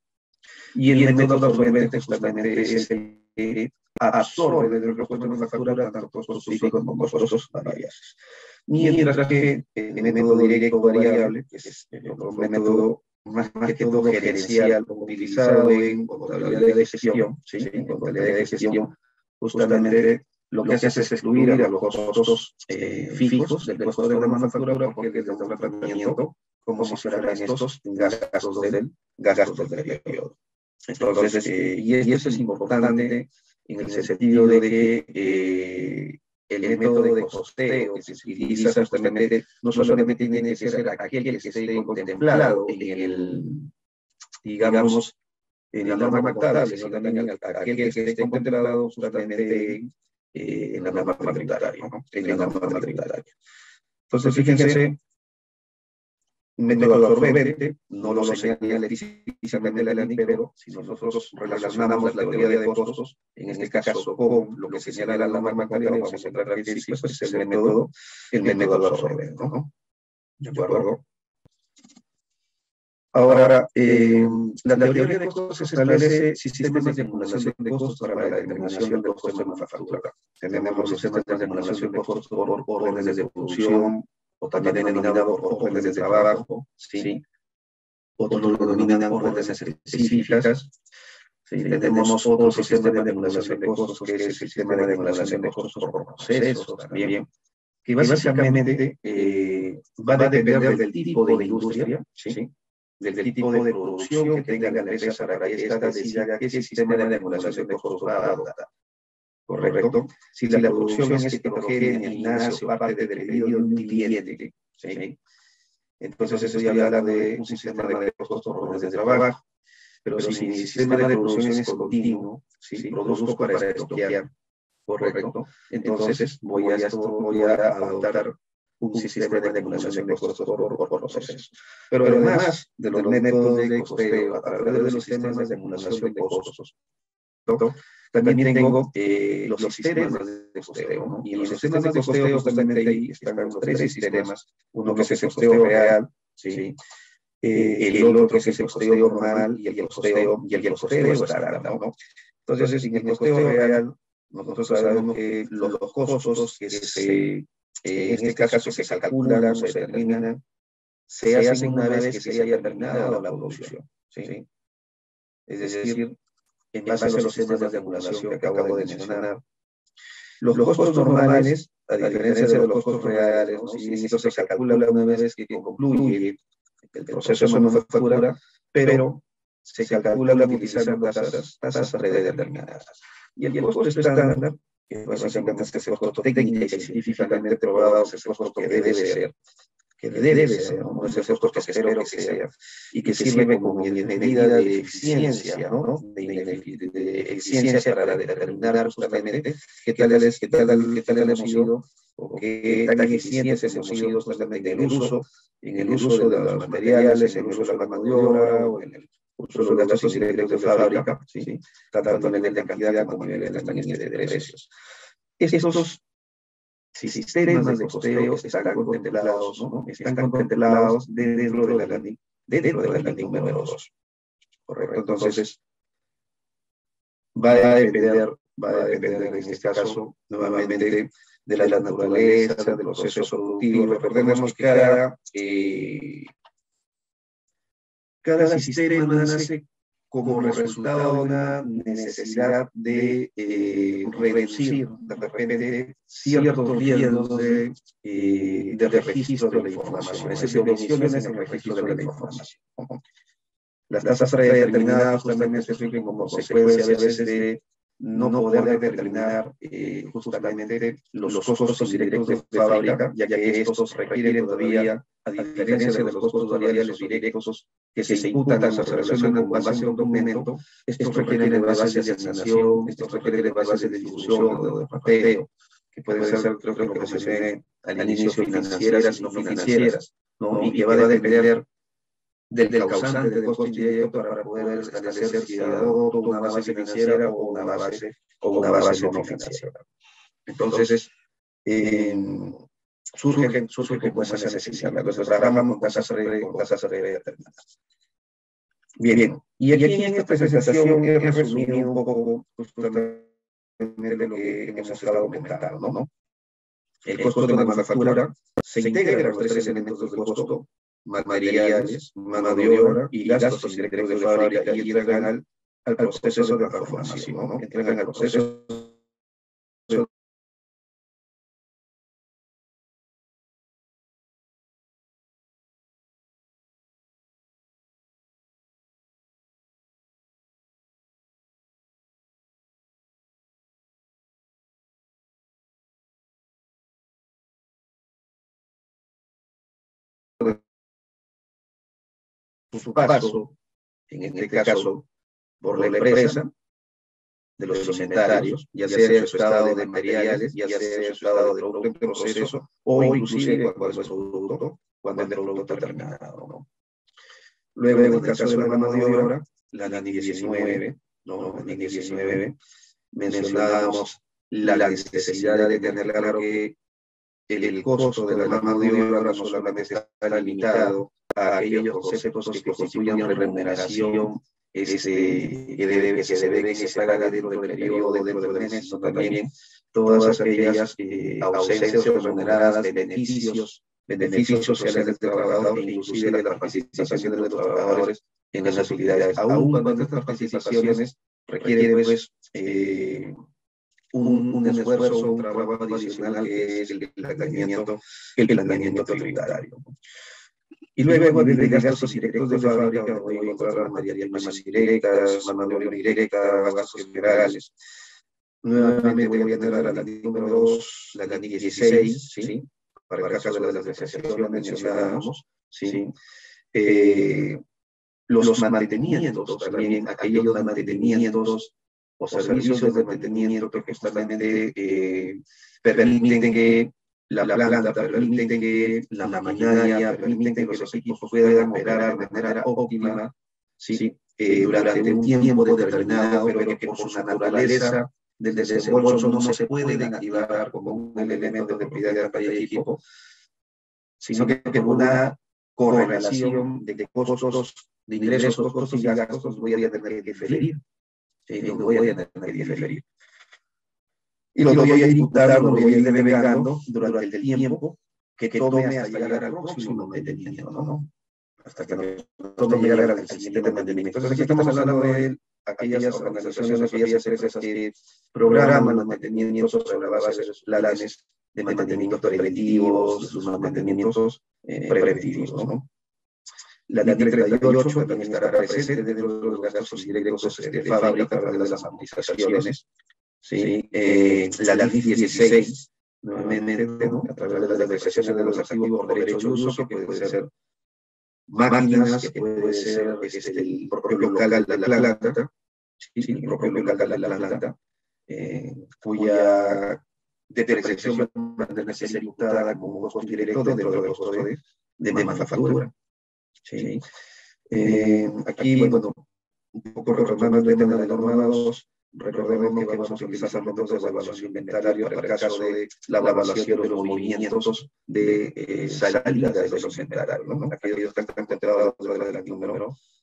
S3: Y el método absorbente justamente es el que absorbe del costo de manufactura tanto costos fijos como costos variables. Mientras que el método directo variable, que es un método más que todo gerencial, utilizado en contabilidad de gestión, ¿sí? En contabilidad de gestión, justamente lo que hace es excluir a los costos fijos del costo de la manufactura, porque es de un tratamiento como si fueran estos gastos del periodo. Entonces, y eso es importante en el sentido de que el método de costeo que se utiliza justamente no solamente tiene que ser aquel que esté contemplado en el, digamos, en la norma contable, sino también aquel que esté contemplado justamente en la norma tributaria, ¿no? En la norma tributaria. Entonces, fíjense, método absorbente no lo señala explícitamente la NIF, pero si nosotros relacionamos la teoría de costos, en este caso con lo que señala la norma contable, vamos a encontrar que sí, pues es el método absorbente, ¿no? ¿De acuerdo? Ahora, la teoría de costos establece sistemas de acumulación de costos para la determinación del costo de manufactura. Tenemos los sistemas de acumulación de costos por órdenes de producción, o también denominado por órdenes de trabajo, ¿sí? Otros lo denominan órdenes específicas. ¿Sí? Tenemos otro sistema de acumulación de costos, que es el sistema de acumulación de costos por procesos también, que básicamente va a depender del tipo de industria, ¿sí? Del tipo de producción que tenga la empresa para que ésta decida qué sistema de acumulación de costos va a adoptar. ¿Correcto? Si la producción es heterogénea y nace parte del pedido de un cliente, ¿sí? Entonces eso ya habla de un sistema de costos por órdenes de trabajo. Pero si mi sistema de producción es continuo, ¿sí? Produzco para estoquear, ¿correcto? Entonces voy a adoptar un sistema de acumulación de costos por procesos. Pero además de los métodos de costeo, a través de los sistemas de acumulación de costos, también tengo los sistemas de costeo, ¿no? Y en los sistemas de costeo justamente ahí están los tres sistemas, uno que es el costeo real, ¿sí? El otro que es el costeo normal y el costeo estándar, ¿no? Entonces, en el costeo real, nosotros sabemos que los costos que en este caso se calculan o se determinan, se hacen una vez que se haya terminado la producción, ¿sí? Es decir, en base a los sistemas de acumulación que acabo de mencionar, los costos normales, a diferencia de los costos reales, ¿no? Si esto se calcula una vez que concluye el proceso de manufactura, pero se calcula utilizando tasas predeterminadas. Y el costo estándar, que básicamente es el costo técnico y científicamente probado, es el costo que debe ser, ¿no? Es el costo que se espera que sea, y que sirve como medida de eficiencia, ¿no? De eficiencia para determinar justamente qué tal hemos sido, o qué tan eficientes hemos sido justamente en el uso de los materiales, en el uso de la mano de obra, o en el uso de los gastos indirectos de fábrica, ¿sí? Tanto a nivel de cantidad como a nivel de precios. Estos sistemas de costeo están contemplados, ¿no? Están contemplados dentro de la landing número 2. Correcto. Entonces, va a depender en este caso, nuevamente, de la naturaleza del proceso productivo. Recordemos que cada sistema nace como resultado de una necesidad de reducir de repente ciertos riesgos de registro de la información, es decir, de omisiones en el registro de la información. Las tasas predeterminadas justamente surgen como consecuencia a veces de no poder determinar justamente los costos indirectos de fábrica, ya que estos requieren todavía, a diferencia de los costos variables directos que se imputan a la relación con base a un documento, estos requieren de bases de asignación, estos requieren de bases de difusión o de mapeo, que pueden ser, creo que lo mencioné al inicio, financieras y no financieras, ¿no? Y que va a depender del causante del costo indirecto para poder establecer si adopto una base financiera o una base no financiera. Entonces, surge como esa necesidad. Entonces, trabajamos con tasas predeterminadas. Bien. Y aquí en esta presentación he resumido un poco justamente lo que hemos estado comentando, ¿no? El costo de manufactura se integra los tres elementos del costo: materiales, mano de obra y gastos indirectos de fábrica, y entregan al proceso de transformación, ¿no? Entregan al proceso su paso, en este caso, por la empresa, de los inventarios, ya sea en su estado de materiales, ya sea en su estado de producto en proceso, o inclusive cuando es producto, cuando el producto está terminado, ¿no? Luego, en el caso de la mano de obra, la NANI 19, ¿no? La NANI 19, mencionábamos la necesidad de tener claro que el costo de la mano de obra no solamente está limitado a aquellos conceptos que constituyen remuneración que se debe que se paga dentro del periodo, dentro del mes, sino también todas aquellas ausencias remuneradas de beneficios sociales del trabajador, e inclusive de las participaciones de los trabajadores en las utilidades, aún cuando estas participaciones requieren pues un esfuerzo, un trabajo adicional, que es el planeamiento tributario. Y luego, a nivel de gastos directos de fábrica, voy a encontrar las materias primas indirectas, mano de obra directa, gastos generales. Nuevamente voy a tener a la número 2, la NANI 16, ¿sí? Para el caso de las depreciaciones mencionábamos, ¿sí? Los mantenimientos también, aquellos mantenimientos o servicios de mantenimiento que justamente permiten que la planta permite que la maquinaria, permite que los equipos puedan operar de manera óptima, ¿sí? Durante un tiempo determinado, pero que por su naturaleza del desembolso no se pueden activar como un elemento de propiedad de equipo, sino que por una correlación de costos, de ingresos, costos y gastos, voy a tener que diferir. No voy a tener que diferir. Y lo voy a ir imputando, lo voy a ir devengando durante el tiempo que tome hasta llegar al próximo mantenimiento, ¿no? Hasta que nos tome llegar al siguiente mantenimiento. Entonces aquí estamos hablando de aquellas organizaciones, aquellas empresas que programan los mantenimientos sobre la base de sus planes de mantenimientos preventivos, sus mantenimientos preventivos, ¿no? La NIT 38 también estará presente dentro de los gastos directos de fábrica a través de las amortizaciones. ¿Sí? La NIT 16, nuevamente, ¿no? A través de las depreciaciones de los activos por derecho de uso, que puede ser máquinas, que puede ser el propio local de la planta, ¿sí? El propio local de la planta, cuya depreciación va a tener que ser imputada como costo indirecto dentro del costo de manufactura. ¿Sí? Aquí, bueno, un poco retomando el tema de la norma 2, recordemos que vamos a utilizar métodos de evaluación de inventario para el caso de la evaluación de los movimientos de salida de los inventarios, ¿no? Aquellos que están contemplados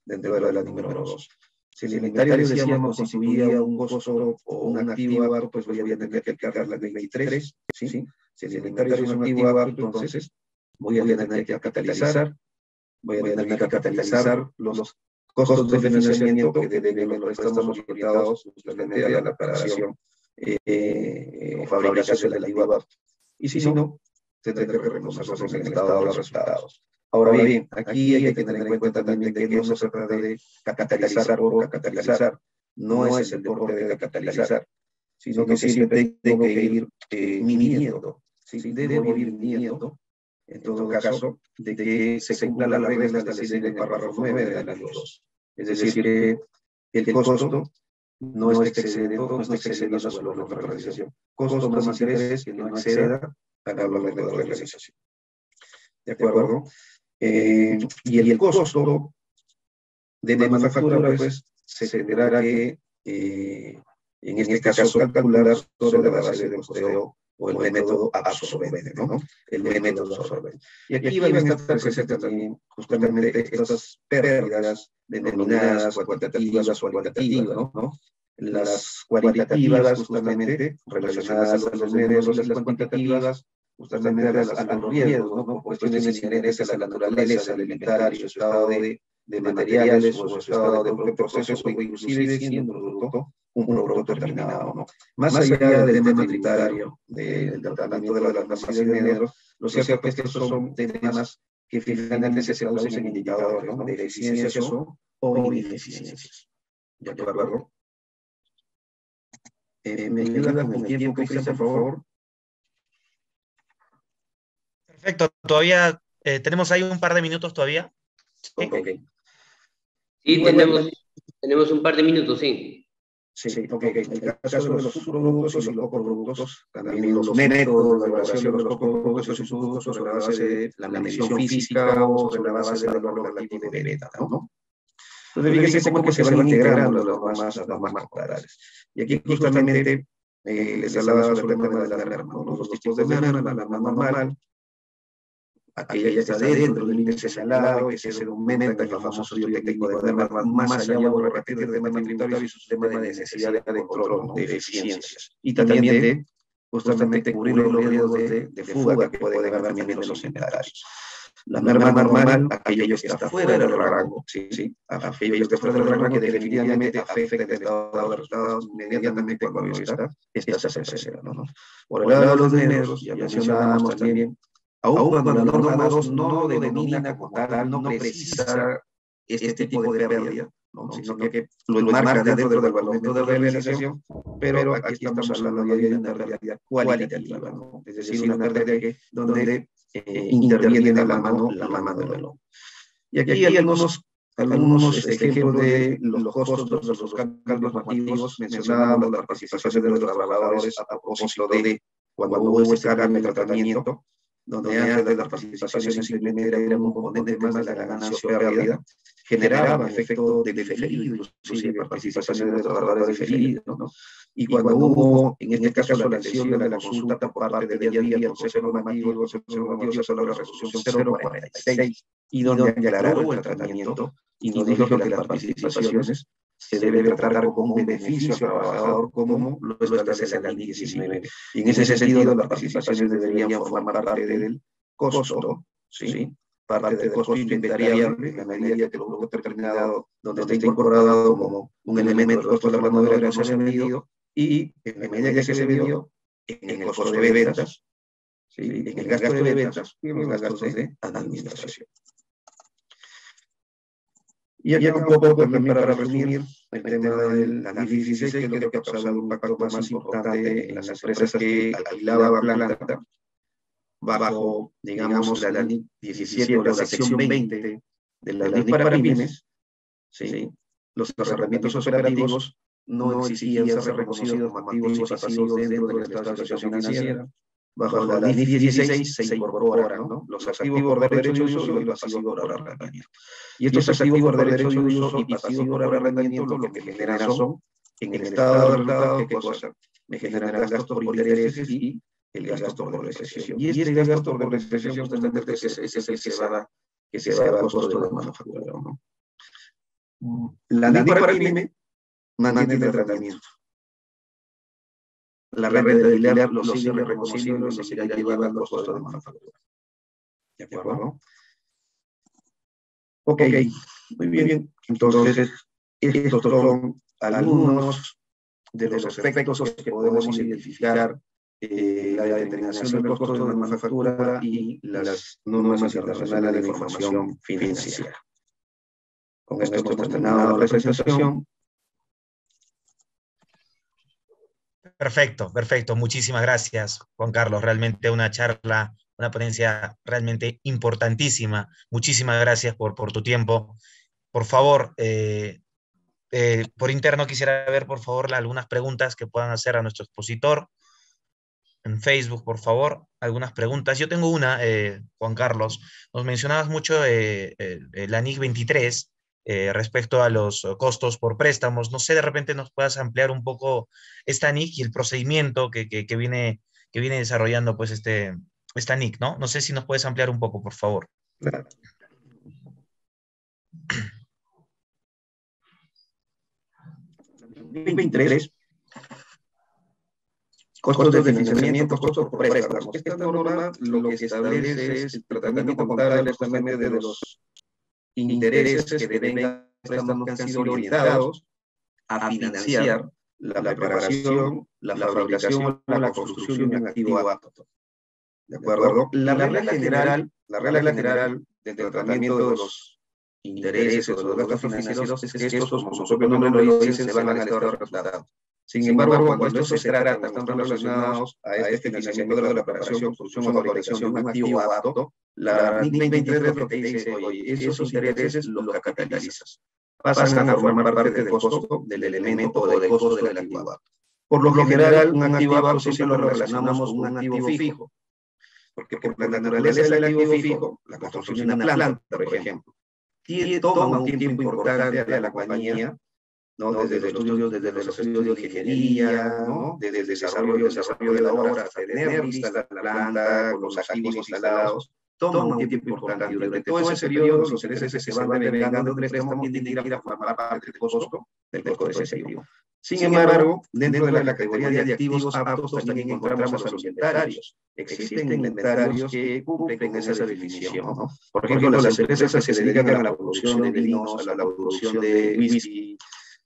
S3: dentro de la número 2. Si el inventario, decíamos, constituía un costo o un activo apto, pues voy a tener que aplicar la ley 23, ¿sí? Si el inventario es un activo apto, entonces voy a tener que capitalizar los costos de financiamiento que deben los préstamos orientados justamente a la operación o fabricación del activo apto. Y si no, tendré que reconocerlos en el estado de los resultados. Ahora bien, aquí hay que tener en cuenta también de que no se trata de capitalizar por capitalizar, no es el deporte de capitalizar, sino que siempre tengo que ir midiendo, ¿sí? Debo ir midiendo, en todo caso, de que se cumpla la regla establecida en el párrafo 9 de la ley 2. Es decir, que el costo no esté excediendo su valor de realización. Costo más interés que no exceda al valor de realización. ¿De acuerdo? Y el costo de manufactura, pues, se tendrá que, en este caso, calcular sobre la base de costeo o el método absorbente, ¿no? El método absorbente. Y aquí van a estar presentes también justamente estas pérdidas denominadas cuantitativas o cualitativas, ¿no? Las cualitativas, justamente, relacionadas a los medios, y las cuantitativas, justamente a los riesgos, ¿no? Cuestiones inherentes a la naturaleza del inventario, su estado de materiales o su estado de procesos, o inclusive siendo un producto terminado, ¿no? Más allá del tema tributario, del tratamiento de las normas y de negros, lo cierto es que estos son temas que finalmente se traducen en indicadores, ¿no? De eficiencias o ineficiencias. ¿De acuerdo? ¿Me ayuda con el tiempo, Cristian, por favor?
S2: Perfecto, todavía tenemos ahí un par de minutos todavía. ¿Sí?
S3: Okay.
S1: Sí, tenemos un par de minutos, sí.
S3: Sí, ok. El caso de los subproductos y los coproductos, también los métodos de evaluación de los coproductos y subproductos sobre la base de la medición física o sobre la base del valor relativo de beta, ¿no? Entonces, fíjense cómo que se van integrando las normas corporales. Y aquí justamente les hablaba sobre el tema de la merma, ¿no? Los dos tipos de merma, la merma normal, aquella ya está dentro del índice señalado, que se documenta en el famoso estudio técnico de merma, más allá, vuelvo a repetir, del tema tributario y su sistema de necesidad de control, ¿no? De eficiencias. Y también de, justamente, cubrir los riesgos de fuga que pueden haber también en los inventarios. La merma normal, aquello que está fuera del rango, ¿sí? Aquello que está fuera del rango que definitivamente afecta el estado de los resultados inmediatamente cuando esta se acelera, ¿no? Por el lado de los negros, ya mencionábamos también, aún cuando la norma 2 no lo denomina como tal, no precisa este tipo de pérdida, ¿no? Sino que lo enmarca dentro del valor de realización, pero aquí estamos hablando ya de una pérdida cualitativa, ¿no? Es decir, una pérdida donde interviene la mano del hombre. Y aquí hay algunos ejemplos de los costos de los cálculos normativos. Mencionábamos la participación de los trabajadores a propósito de cuando hubo ese cambio de tratamiento, donde antes las participaciones simplemente eran un componente más de la ganancia o pérdida, generaban efecto de diferido, inclusive participaciones de trabajadores diferidos, ¿no? Y cuando hubo, en este caso, la lesión de la consulta por parte de el Consejo Normativo sobre la resolución 046, y donde aclaró el tratamiento y nos dijo que las participaciones se debe tratar como un beneficio al trabajador, como lo establece la ley 19. Y en ese sentido, las participaciones deberían formar parte del costo, ¿sí? Parte del costo inventariable, en la medida que el producto terminado, donde está incorporado como un elemento del costo de la mano de obra no se ha medido, y en la medida que se medió, en el costo de ventas, ¿sí? En el gasto de ventas y en los gastos de administración. Y acá un poco también para resumir el tema del análisis 16, que es lo que ha causado un impacto más importante en las empresas que alquilaban planta bajo, digamos, la ley 17 o la sección 20 de la ley para pymes, ¿sí? Los arrendamientos operativos no exigían ser reconocidos como activos y pasivos dentro del estado de situación financiera. Bajo la ley 16 se incorporan, ¿no? Los activos por derecho de uso y los pasivos por arrendamiento. Y estos activos por derecho de uso y pasivos por arrendamiento lo que me generan son, en el estado de resultados, ¿qué cosa? Me generan gastos por intereses y el gasto por depreciación. Y este gasto por depreciación justamente es el que se va al costo de la manufactura, ¿no? La ley para pyme mantiene el tratamiento. La renta de alquiler lo sigue reconociendo y lo seguirá llevando al costo de manufactura. ¿De acuerdo? Ok, muy bien. Entonces, estos son algunos de los aspectos que podemos identificar la determinación del costo de la manufactura y las normas internacionales de información financiera. Con esto hemos terminado la presentación.
S2: Perfecto, perfecto. Muchísimas gracias, Juan Carlos. Realmente una charla, una ponencia realmente importantísima. Muchísimas gracias por tu tiempo. Por favor, por interno quisiera ver, por favor, algunas preguntas que puedan hacer a nuestro expositor. En Facebook, por favor, algunas preguntas. Yo tengo una, Juan Carlos. Nos mencionabas mucho la NIC 23 respecto a los costos por préstamos. No sé, de repente nos puedas ampliar un poco esta NIC y el procedimiento que viene desarrollando pues esta NIC, ¿no? No sé si nos puedes ampliar un poco, por favor.
S3: Claro. NIC 23. Costos de financiamiento, costos por préstamos. Esta norma lo que establece es el tratamiento contable justamente de los intereses que devengan préstamos que han sido orientados a financiar la preparación, la fabricación o la construcción de un activo apto. ¿De acuerdo? La regla general del tratamiento de los intereses o de los gastos financieros es que estos, como su propio nombre lo dice, se van al estado de resultados. Sin embargo, cuando esto se trata, están relacionados a este financiamiento de la preparación, construcción o fabricación de un activo apto, la NIC 23 lo que te dice, oye, esos intereses los capitalizas. Pasan a formar parte del costo del elemento o del costo del activo apto. Por lo general, un activo apto siempre lo relacionamos con un activo fijo, porque por la naturaleza del activo fijo, la construcción de una planta, por ejemplo, toma un tiempo importante a la compañía, ¿no? Desde los estudios de ingeniería, ¿no? Desde el desarrollo de la obra hasta tener lista la planta, con los activos instalados, toma un tiempo importante. Y durante todo ese periodo, los intereses que se van devengando del préstamo tienen que ir a formar parte del costo de ese activo. Sin embargo, dentro de la categoría de activos aptos también encontramos a los inventarios. Existen inventarios que cumplen con esa definición, ¿no? Por ejemplo, las empresas que se dedican a la producción de vinos, a la producción de whisky,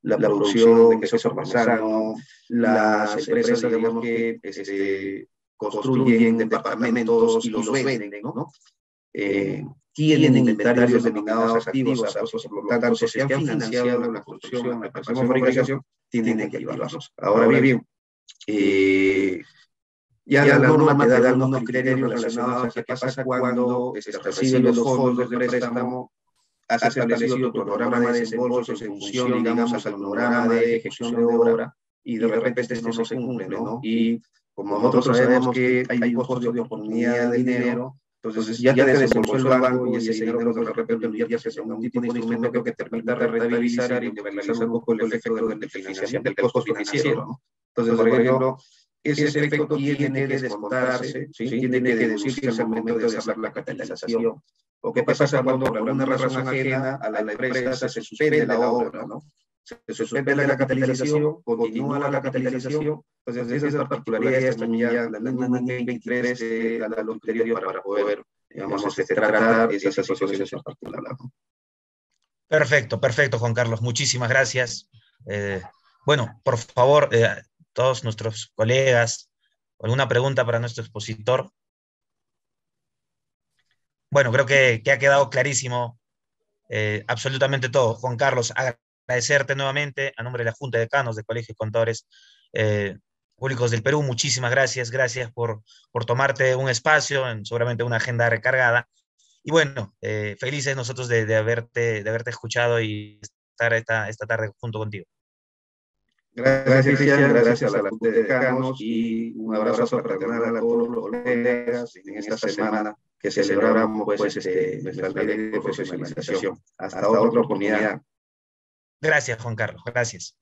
S3: la producción de queso parmesano, las empresas, digamos, que construyen departamentos y los venden, ¿no? Tienen inventarios denominados activos aptos, por lo tanto, si se han financiado la construcción, la preparación y fabricación, tienen que activarlos. Ahora bien, ya la norma te da algunos criterios relacionados a qué pasa cuando recibe los fondos del préstamo, has establecido tu programa de desembolsos en función, digamos, al programa de ejecución de obra, y de repente esto no se cumple, ¿no? Y como nosotros sabemos que hay un costo de oportunidad de dinero, entonces ya te desembolsó el banco y ese dinero de repente ya se hace un tipo de instrumento que te permita rentabilizar y neutralizar un poco el efecto del costo financiero, ¿no? Entonces, por ejemplo, ese efecto tiene que descontarse, ¿sí? Tiene que deducirse al momento de hacer la capitalización. O qué pasa cuando por alguna razón ajena a la empresa se suspende la obra, ¿no? Se suspende la capitalización, continúa la capitalización, entonces esas particularidades también ya la NIN 23 da los criterios para poder, digamos, tratar esas situaciones en particular, ¿no?
S2: Perfecto, perfecto, Juan Carlos. Muchísimas gracias. Bueno, por favor, todos nuestros colegas, ¿alguna pregunta para nuestro expositor? Bueno, creo que ha quedado clarísimo absolutamente todo. Juan Carlos, agradecerte nuevamente a nombre de la Junta de Decanos del Colegio de Contadores Públicos del Perú. Muchísimas gracias. Gracias por tomarte un espacio en seguramente una agenda recargada. Y bueno, felices nosotros de haberte escuchado y estar esta tarde junto contigo.
S3: Gracias, Cristian, gracias a la Junta de Decanos y un abrazo fraternal a todos los colegas en esta semana que celebramos pues, nuestra ley de profesionalización. Hasta otra oportunidad.
S2: Gracias, Juan Carlos. Gracias.